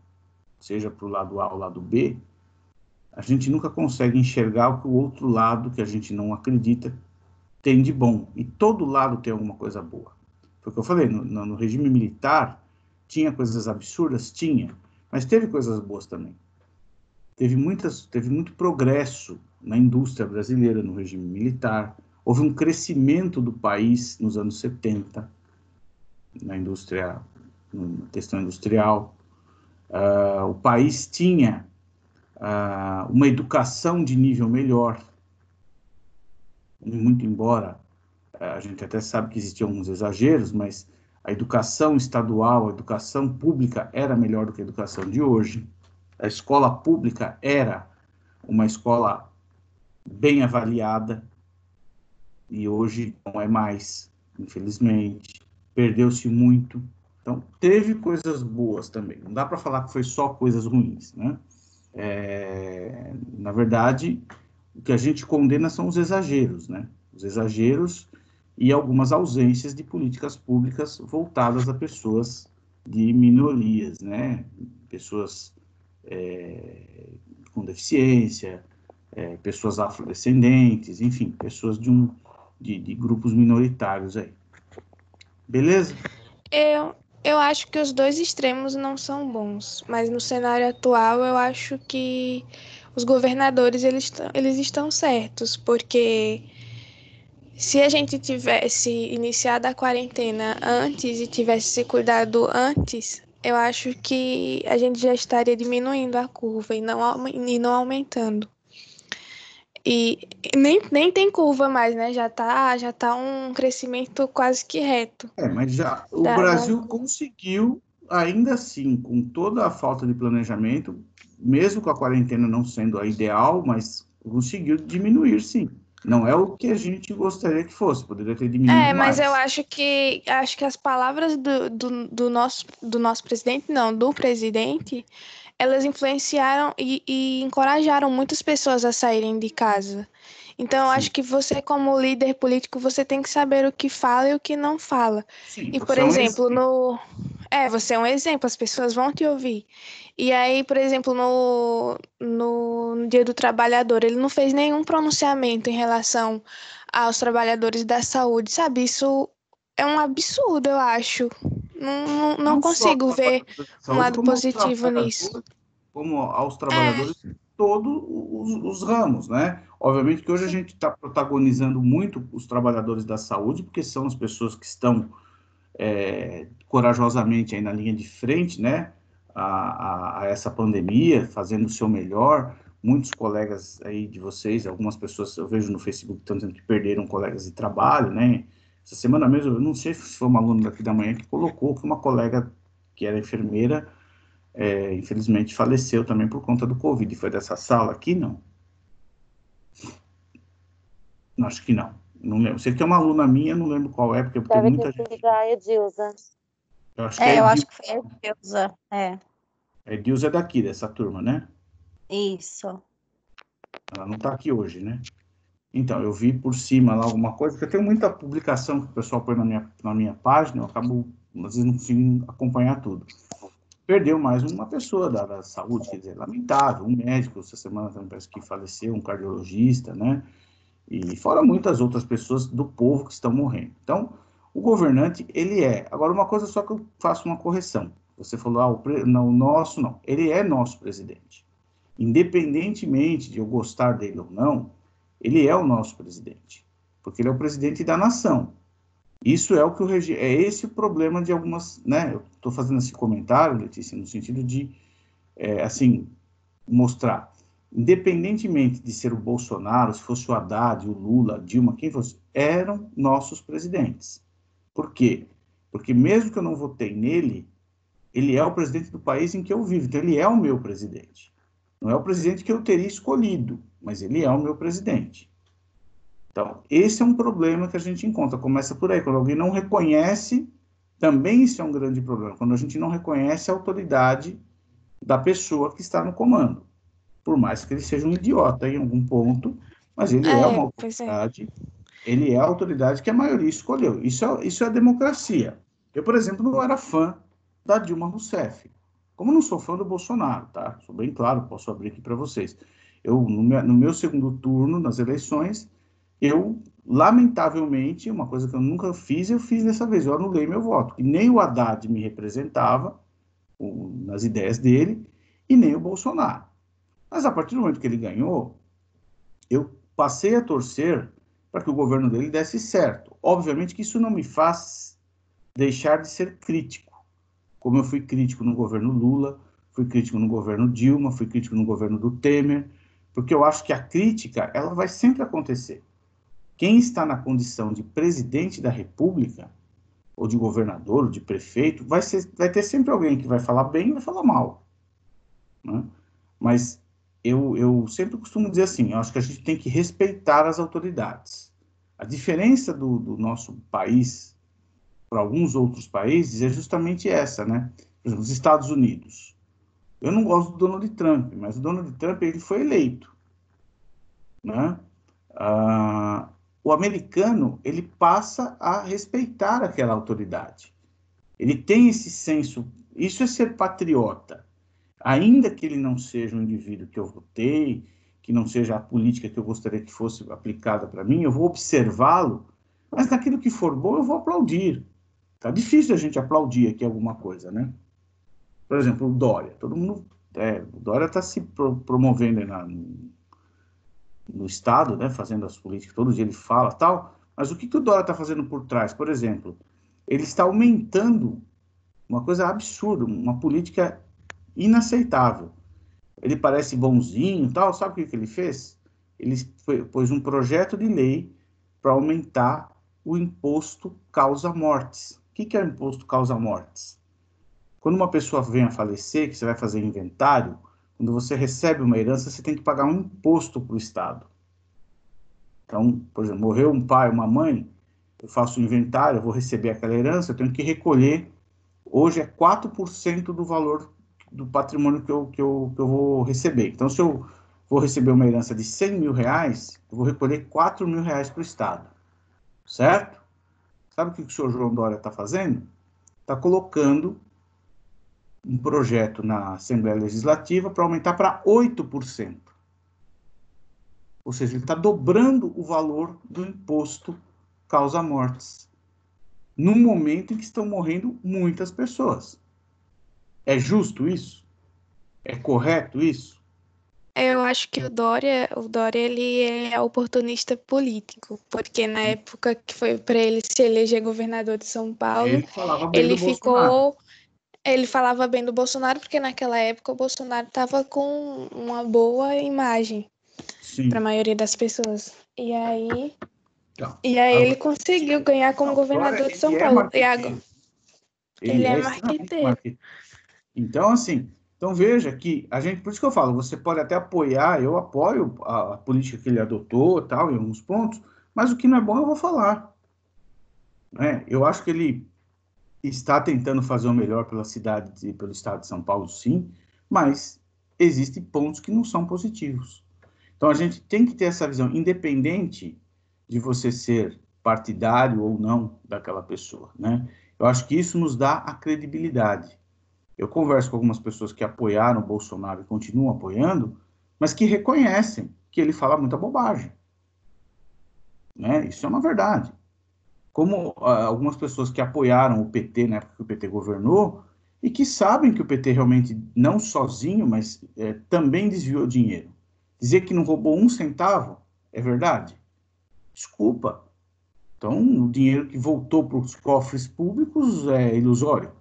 seja para o lado A ou lado B, a gente nunca consegue enxergar o que o outro lado, que a gente não acredita, tem de bom. E todo lado tem alguma coisa boa. Foi o que eu falei, no regime militar, tinha coisas absurdas? Tinha. Mas teve coisas boas também. Teve muito progresso na indústria brasileira, no regime militar. Houve um crescimento do país nos anos 70, na questão industrial. O país tinha uma educação de nível melhor, muito embora a gente até sabe que existiam alguns exageros, mas a educação estadual, a educação pública era melhor do que a educação de hoje. A escola pública era uma escola bem avaliada e hoje não é mais, infelizmente. Perdeu-se muito. Então, teve coisas boas também. Não dá para falar que foi só coisas ruins, né? Na verdade, o que a gente condena são os exageros, né? Os exageros e algumas ausências de políticas públicas voltadas a pessoas de minorias, né? Pessoas com deficiência, pessoas afrodescendentes, enfim, pessoas de grupos minoritários aí. Beleza? Eu acho que os dois extremos não são bons, mas no cenário atual eu acho que os governadores eles estão certos, porque se a gente tivesse iniciado a quarentena antes e tivesse se cuidado antes, eu acho que a gente já estaria diminuindo a curva e não aumentando. E nem tem curva mais, né? Já tá um crescimento quase que reto. Mas o Brasil conseguiu, ainda assim, com toda a falta de planejamento, mesmo com a quarentena não sendo a ideal, mas conseguiu diminuir, sim. Não é o que a gente gostaria que fosse, poderia ter diminuído mais. Mas eu acho que as palavras do nosso presidente, não, do presidente, elas influenciaram e encorajaram muitas pessoas a saírem de casa. Então, eu acho que você, como líder político, você tem que saber o que fala e o que não fala. Sim, e, por exemplo, você é um exemplo, as pessoas vão te ouvir. E aí, por exemplo, no Dia do Trabalhador, ele não fez nenhum pronunciamento em relação aos trabalhadores da saúde, sabe? Isso é um absurdo, eu acho. Não consigo ver um lado positivo nisso. Como aos trabalhadores de todos os ramos, né? Obviamente que hoje a gente está protagonizando muito os trabalhadores da saúde, porque são as pessoas que estão corajosamente aí na linha de frente, né, a essa pandemia, fazendo o seu melhor. Muitos colegas aí de vocês, algumas pessoas eu vejo no Facebook estão dizendo que perderam colegas de trabalho, né? Essa semana mesmo, eu não sei se foi uma aluna daqui da manhã que colocou que uma colega que era enfermeira, infelizmente faleceu também por conta do Covid. Foi dessa sala aqui, não? Acho que não. Não lembro. Sei que é uma aluna minha, não lembro qual é, porque tem Deve muita ter gente. sido a Edilza. Eu acho que é Eu Edilza. acho que foi a Edilza. A Edilza é daqui, dessa turma, né? Isso. Ela não está aqui hoje, né? Então, eu vi por cima lá alguma coisa, porque eu tenho muita publicação que o pessoal põe na minha página, eu acabo, às vezes, não consigo acompanhar tudo. Perdeu mais uma pessoa da saúde, quer dizer, lamentável, um médico, essa semana também parece que faleceu, um cardiologista, né? E fora muitas outras pessoas do povo que estão morrendo. Então, o governante, ele é. Agora, uma coisa só que eu faço uma correção. Você falou, não, nosso não. Ele é nosso presidente. Independentemente de eu gostar dele ou não, ele é o nosso presidente. Porque ele é o presidente da nação. Isso é o que é esse o problema de algumas, né? Eu estou fazendo esse comentário, Letícia, no sentido de, assim, mostrar. Independentemente de ser o Bolsonaro, se fosse o Haddad, o Lula, a Dilma, quem fosse, eram nossos presidentes. Por quê? Porque mesmo que eu não votei nele, ele é o presidente do país em que eu vivo, então ele é o meu presidente. Não é o presidente que eu teria escolhido, mas ele é o meu presidente. Então, esse é um problema que a gente encontra. Começa por aí. Quando alguém não reconhece, também isso é um grande problema. Quando a gente não reconhece a autoridade da pessoa que está no comando. Por mais que ele seja um idiota em algum ponto, mas ele é uma Pois é. autoridade, ele é a autoridade que a maioria escolheu. Isso é democracia. Eu, por exemplo, não era fã da Dilma Rousseff. Como não sou fã do Bolsonaro, tá? Sou bem claro, posso abrir aqui para vocês. No meu segundo turno, nas eleições, eu, lamentavelmente, uma coisa que eu nunca fiz, eu fiz dessa vez, eu anulei meu voto. E nem o Haddad me representava nas ideias dele, e nem o Bolsonaro. Mas a partir do momento que ele ganhou, eu passei a torcer para que o governo dele desse certo. Obviamente que isso não me faz deixar de ser crítico. Como eu fui crítico no governo Lula, fui crítico no governo Dilma, fui crítico no governo do Temer, porque eu acho que a crítica, ela vai sempre acontecer. Quem está na condição de presidente da República, ou de governador, ou de prefeito, vai ter sempre alguém que vai falar bem e vai falar mal, né? Mas eu sempre costumo dizer assim, eu acho que a gente tem que respeitar as autoridades. A diferença do nosso país para alguns outros países é justamente essa, né? Por exemplo, os Estados Unidos. Eu não gosto do Donald Trump, mas o Donald Trump ele foi eleito, né? O americano ele passa a respeitar aquela autoridade. Ele tem esse senso, isso é ser patriota. Ainda que ele não seja um indivíduo que eu votei, que não seja a política que eu gostaria que fosse aplicada para mim, eu vou observá-lo, mas naquilo que for bom eu vou aplaudir. Tá difícil a gente aplaudir aqui alguma coisa, né? Por exemplo, o Dória. Todo mundo, o Dória está se promovendo no Estado, né, fazendo as políticas, todo dia ele fala tal, mas o que o Dória está fazendo por trás? Por exemplo, ele está aumentando uma coisa absurda, uma política inaceitável. Ele parece bonzinho e tal, sabe o que ele fez? Ele pôs um projeto de lei para aumentar o imposto causa-mortes. O que é o imposto causa-mortes? Quando uma pessoa vem a falecer, que você vai fazer inventário, quando você recebe uma herança, você tem que pagar um imposto para o Estado. Então, por exemplo, morreu um pai, uma mãe, eu faço um inventário, eu vou receber aquela herança, eu tenho que recolher, hoje é 4% do valor do patrimônio que eu vou receber. Então, se eu vou receber uma herança de 100 mil reais, eu vou recolher 4 mil reais para o Estado. Certo? Sabe o que o senhor João Dória está fazendo? Está colocando um projeto na Assembleia Legislativa para aumentar para 8%. Ou seja, ele está dobrando o valor do imposto causa-mortes, num momento em que estão morrendo muitas pessoas. É justo isso? É correto isso? Eu acho que o Dória ele é oportunista político, porque na época que foi para ele se eleger governador de São Paulo, Ele falava bem do ele Bolsonaro. ele falava bem do Bolsonaro, porque naquela época o Bolsonaro estava com uma boa imagem para a Sim. maioria das pessoas. Então, E aí ele agora, conseguiu ganhar como não, governador Dória, de São ele é Paulo. E agora, marqueteiro. ele Ele é é extremamente marqueteiro. marqueteiro. Então, assim, então veja que a gente, por isso que eu falo, você pode até apoiar, eu apoio a política que ele adotou, tal, em alguns pontos, mas o que não é bom eu vou falar, né? Eu acho que ele está tentando fazer o melhor pela cidade e pelo estado de São Paulo, sim, mas existem pontos que não são positivos. Então a gente tem que ter essa visão, independente de você ser partidário ou não daquela pessoa, né? Eu acho que isso nos dá a credibilidade. Eu converso com algumas pessoas que apoiaram o Bolsonaro e continuam apoiando, mas que reconhecem que ele fala muita bobagem, né? Isso é uma verdade. Como algumas pessoas que apoiaram o PT na época que o PT governou e que sabem que o PT realmente não sozinho, mas também desviou dinheiro. Dizer que não roubou um centavo é verdade? Desculpa. Então, o dinheiro que voltou para os cofres públicos é ilusório.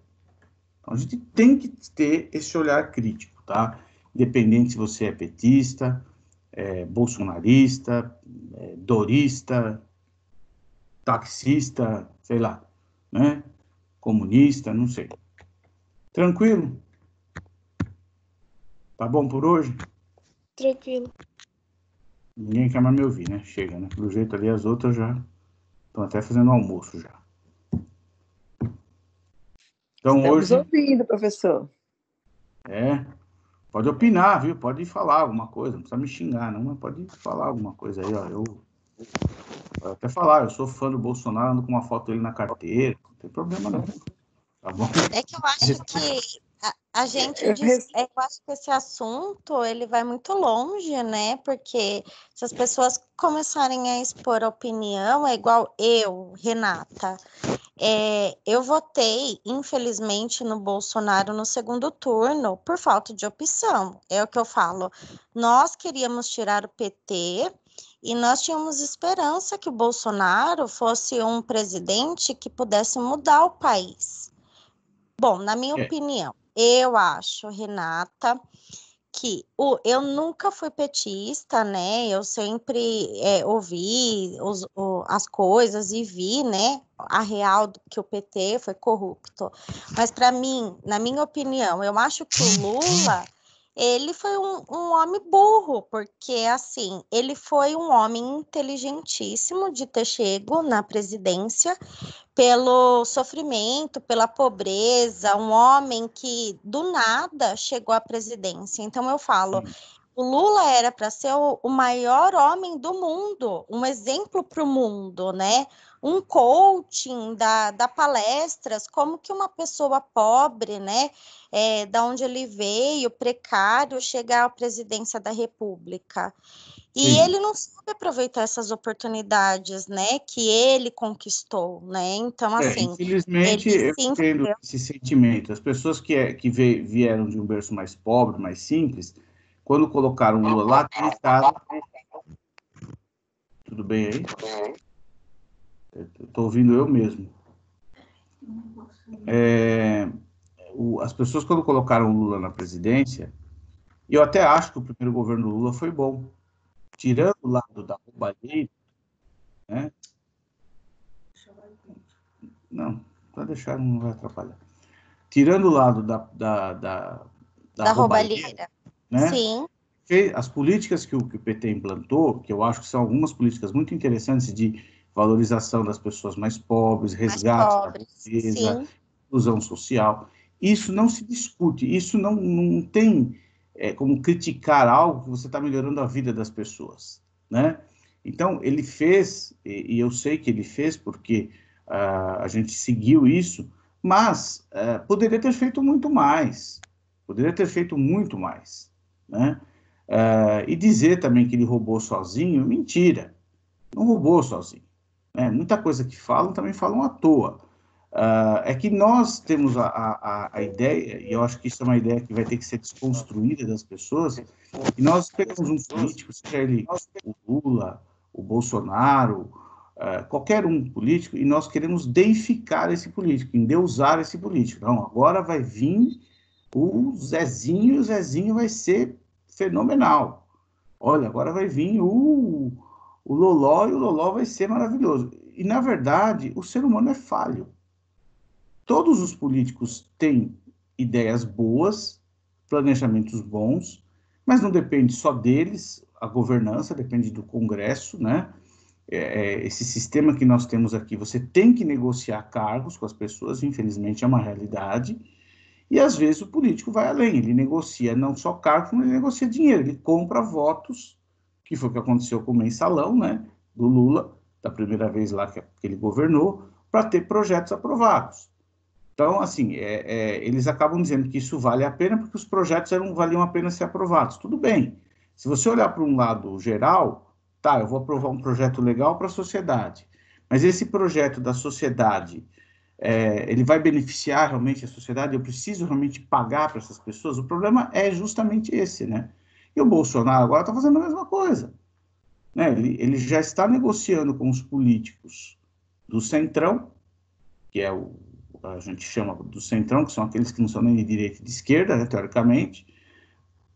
Então, a gente tem que ter esse olhar crítico, tá? Independente se você é petista, bolsonarista, dorista, taxista, sei lá, né? Comunista, não sei. Tranquilo? Tá bom por hoje? Tranquilo. Ninguém quer mais me ouvir, né? Chega, né? Do jeito ali, as outras já estão até fazendo almoço já. Então Estamos hoje, ouvindo, professor. pode opinar, viu? Pode falar alguma coisa, não precisa me xingar, não, mas pode falar alguma coisa aí, ó. Eu até falar, eu sou fã do Bolsonaro, ando com uma foto dele na carteira, não tem problema não, tá bom? É que eu acho que a gente Eu res- eu acho que esse assunto ele vai muito longe, né? Porque se as pessoas começarem a expor opinião, é igual eu, Renata. Eu votei, infelizmente, no Bolsonaro no segundo turno por falta de opção. É o que eu falo. Nós queríamos tirar o PT e nós tínhamos esperança que o Bolsonaro fosse um presidente que pudesse mudar o país. Bom, na minha É, opinião, eu acho, Renata, que eu nunca fui petista, né? Eu sempre ouvi as coisas e vi, né, a real que o PT foi corrupto. Mas para mim, na minha opinião, eu acho que o Lula ele foi um homem burro, porque assim, ele foi um homem inteligentíssimo de ter chego na presidência pelo sofrimento, pela pobreza, um homem que do nada chegou à presidência. Então eu falo, sim, o Lula era para ser o maior homem do mundo, um exemplo para o mundo, né? Um coaching da palestras, como que uma pessoa pobre, né? Da onde ele veio, precário, chegar à presidência da República. E sim. ele não sabe aproveitar essas oportunidades, né, que ele conquistou, né? Então, assim, ele Infelizmente, eu se entendo envolveu. esse sentimento. As pessoas vieram de um berço mais pobre, mais simples, quando colocaram o Lula lá, tentaram. Tudo bem aí? Estou ouvindo eu mesmo. As pessoas, quando colocaram o Lula na presidência, e eu até acho que o primeiro governo do Lula foi bom, tirando o lado da roubalheira, né? Não, para deixar, não vai atrapalhar. Tirando o lado da Da roubalheira, roubalheira. né? Sim, As políticas que o PT implantou, que eu acho que são algumas políticas muito interessantes de valorização das pessoas mais pobres, mais resgate da pobres. pobreza, Sim, inclusão social, isso não se discute, isso não tem como criticar algo que você está melhorando a vida das pessoas, né? Então, ele fez, e eu sei que ele fez porque a gente seguiu isso, mas poderia ter feito muito mais, poderia ter feito muito mais, né? E dizer também que ele roubou sozinho, mentira, não roubou sozinho. Né? Muita coisa que falam também falam à toa. É que nós temos a ideia, e eu acho que isso é uma ideia que vai ter que ser desconstruída das pessoas, e nós pegamos um político, seja ele o Lula, o Bolsonaro, qualquer um político, e nós queremos deificar esse político, endeusar esse político. Não, agora vai vir o Zezinho vai ser fenomenal. Olha, agora vai vir o Loló, e o Loló vai ser maravilhoso. E, na verdade, o ser humano é falho. Todos os políticos têm ideias boas, planejamentos bons, mas não depende só deles, a governança depende do Congresso, né? Esse sistema que nós temos aqui, você tem que negociar cargos com as pessoas, infelizmente é uma realidade, e às vezes o político vai além, ele negocia não só cargos, como ele negocia dinheiro, ele compra votos, que foi o que aconteceu com o mensalão, né, do Lula, da primeira vez lá que ele governou, para ter projetos aprovados. Então, assim, eles acabam dizendo que isso vale a pena porque os projetos valiam a pena ser aprovados. Tudo bem. Se você olhar para um lado geral, tá, eu vou aprovar um projeto legal para a sociedade, mas esse projeto da sociedade, ele vai beneficiar realmente a sociedade? Eu preciso realmente pagar para essas pessoas? O problema é justamente esse, né? E o Bolsonaro agora está fazendo a mesma coisa, né? Ele já está negociando com os políticos do Centrão, que a gente chama do Centrão, que são aqueles que não são nem de direita e de esquerda, né, teoricamente,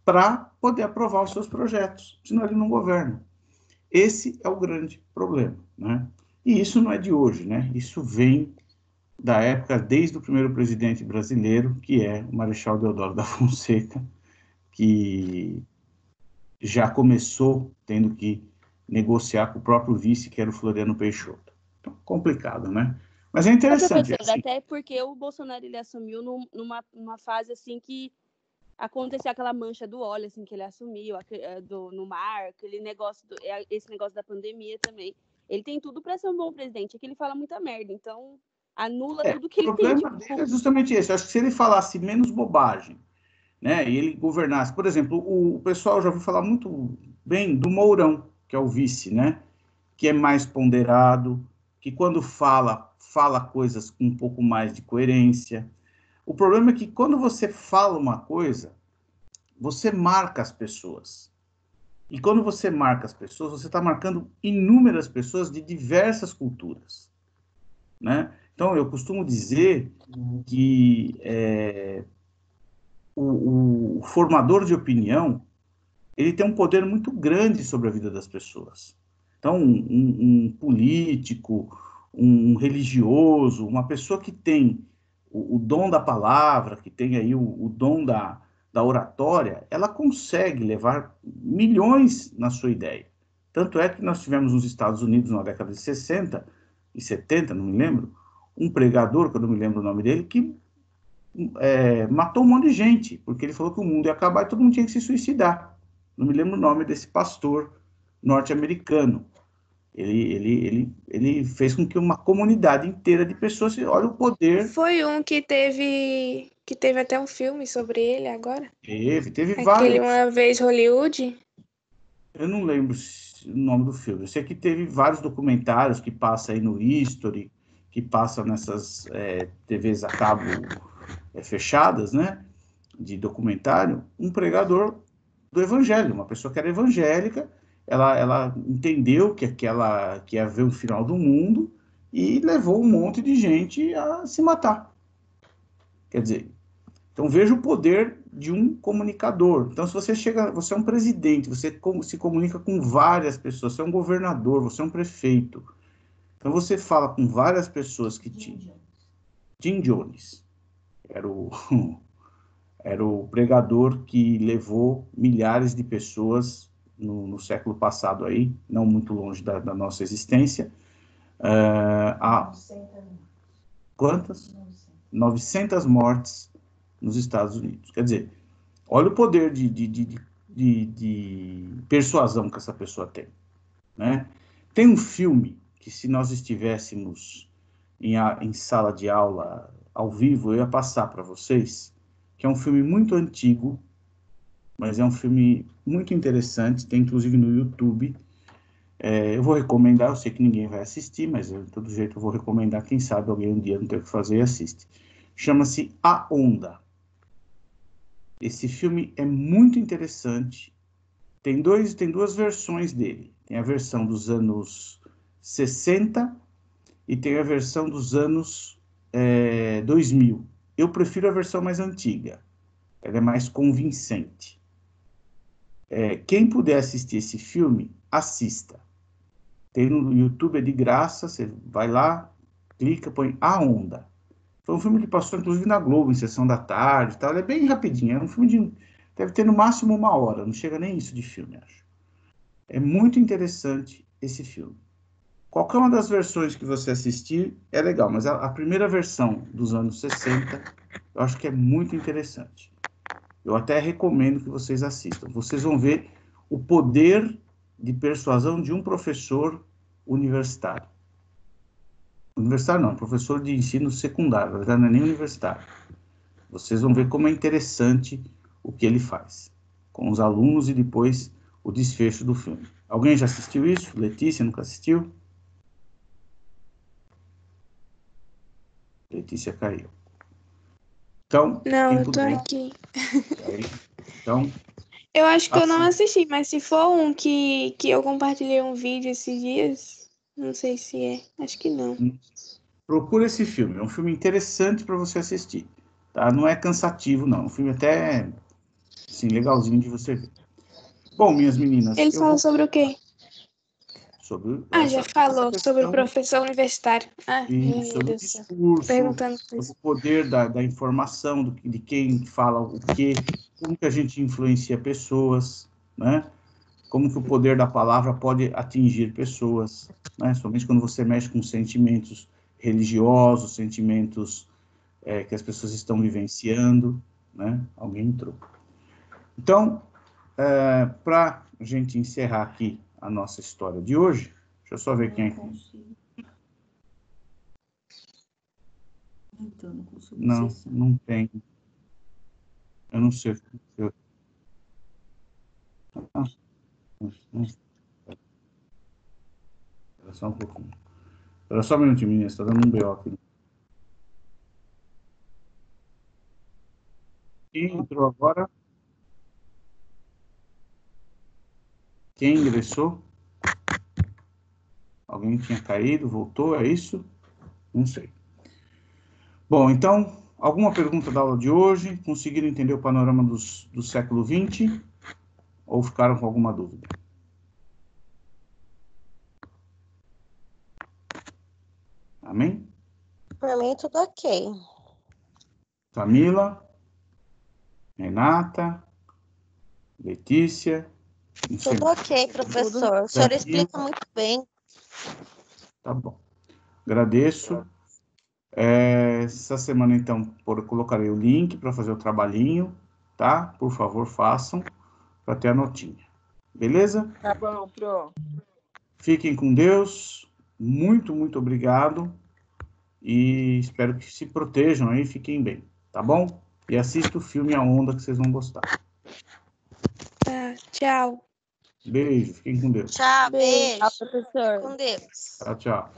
para poder aprovar os seus projetos, senão ele não governa. Esse é o grande problema, né? E isso não é de hoje, né? Isso vem da época, desde o primeiro presidente brasileiro, que é o Marechal Deodoro da Fonseca, que já começou tendo que negociar com o próprio vice, que era o Floriano Peixoto. Então, complicado, né? Mas é interessante. Professor, assim, até porque o Bolsonaro ele assumiu numa fase assim que aconteceu aquela mancha do óleo, assim, que ele assumiu no mar, aquele negócio, esse negócio da pandemia também. Ele tem tudo para ser um bom presidente, é que ele fala muita merda, então anula tudo que o ele tem. problema dele é justamente esse. Eu acho que se ele falasse menos bobagem, né, e ele governasse, por exemplo, o pessoal já ouviu falar muito bem do Mourão, que é o vice, né, que é mais ponderado, que quando fala coisas com um pouco mais de coerência. O problema é que quando você fala uma coisa, você marca as pessoas. E quando você marca as pessoas, você está marcando inúmeras pessoas de diversas culturas, né? Então, eu costumo dizer que o formador de opinião, ele tem um poder muito grande sobre a vida das pessoas. Então, um político, um religioso, uma pessoa que tem o dom da palavra, que tem aí o dom da oratória, ela consegue levar milhões na sua ideia. Tanto é que nós tivemos nos Estados Unidos, na década de 60 e 70, não me lembro, um pregador, que eu não me lembro o nome dele, que matou um monte de gente, porque ele falou que o mundo ia acabar e todo mundo tinha que se suicidar. Não me lembro o nome desse pastor norte-americano. Ele fez com que uma comunidade inteira de pessoas, olha o poder. Foi um que teve até um filme sobre ele agora. Teve Aquele vários. Uma Vez Hollywood. Eu não lembro o nome do filme. Eu sei que teve vários documentários que passa aí no History, que passa nessas TVs a cabo fechadas, né? De documentário. Um pregador do evangelho, uma pessoa que era evangélica, ela entendeu que ia ver o final do mundo e levou um monte de gente a se matar. Quer dizer, então veja o poder de um comunicador. Então, se você você é um presidente, você se comunica com várias pessoas, você é um governador, você é um prefeito. Então, você fala com várias pessoas que Jim Jones era o pregador que levou milhares de pessoas no século passado aí, não muito longe da nossa existência. Quantas? 900 mortes nos Estados Unidos. Quer dizer, olha o poder de persuasão que essa pessoa tem, né? Tem um filme que, se nós estivéssemos em sala de aula ao vivo, eu ia passar para vocês, que é um filme muito antigo, mas é um filme muito interessante, tem inclusive no YouTube, Eu vou recomendar, eu sei que ninguém vai assistir, mas de todo jeito eu vou recomendar, quem sabe alguém um dia não tem o que fazer e assiste. Chama-se A Onda. Esse filme é muito interessante. Tem duas versões dele. Tem a versão dos anos 60 e tem a versão dos anos 2000. Eu prefiro a versão mais antiga. Ela é mais convincente. Quem puder assistir esse filme, assista. Tem no YouTube, é de graça, você vai lá, clica, põe A Onda. Foi um filme que passou, inclusive, na Globo, em sessão da tarde e tal. Ele é bem rapidinho, é um filme deve ter no máximo 1 hora, não chega nem isso de filme, acho. É muito interessante esse filme. Qualquer uma das versões que você assistir é legal, mas a primeira versão dos anos 60, eu acho que é muito interessante. Eu até recomendo que vocês assistam. Vocês vão ver o poder de persuasão de um professor universitário. Universitário não, professor de ensino secundário, na verdade não é nem universitário. Vocês vão ver como é interessante o que ele faz com os alunos e depois o desfecho do filme. Alguém já assistiu isso? Letícia nunca assistiu? Letícia caiu. Então, Não, quem eu tô puder. aqui. Então, Eu acho que eu não assista. assisti, mas se for um que eu compartilhei um vídeo esses dias, não sei se é. Acho que não. Procura esse filme. É um filme interessante para você assistir. Tá? Não é cansativo, não. É um filme até assim, legalzinho de você ver. Bom, minhas meninas, Eles eu falam vou sobre o quê? sobre Já essa falou sobre o questão professor universitário. e Meu sobre o Deus do céu. discurso, Perguntando por sobre isso. o poder da informação, de quem fala o quê, como que a gente influencia pessoas, né? Como que o poder da palavra pode atingir pessoas, né? Somente quando você mexe com sentimentos religiosos, sentimentos que as pessoas estão vivenciando, né? Alguém entrou. Então, para a gente encerrar aqui a nossa história de hoje, deixa eu só ver quem é que... Então, não consigo Não, acessar. não tem. Eu não sei. Espera só um pouquinho. Espera só um minutinho, menina, está dando um BO aqui. Quem entrou agora? Quem ingressou? Alguém tinha caído, voltou, é isso? Não sei. Bom, então, alguma pergunta da aula de hoje? Conseguiram entender o panorama do século XX? Ou ficaram com alguma dúvida? Amém? Por mim, tudo ok. Camila? Renata? Letícia? Não sei. Tudo ok, professor. O senhor explica muito bem. Tá bom. Agradeço. Essa semana, então, colocarei o link para fazer o trabalhinho, tá? Por favor, façam, para ter a notinha. Beleza? Tá bom, Pro. Fiquem com Deus. Muito, muito obrigado. E espero que se protejam aí, fiquem bem, tá bom? E assista o filme A Onda, que vocês vão gostar. Tá, tchau. Beijo, fiquem com Deus. Tchau, Beijo. beijo. Professor. Com Deus. Tchau, tchau.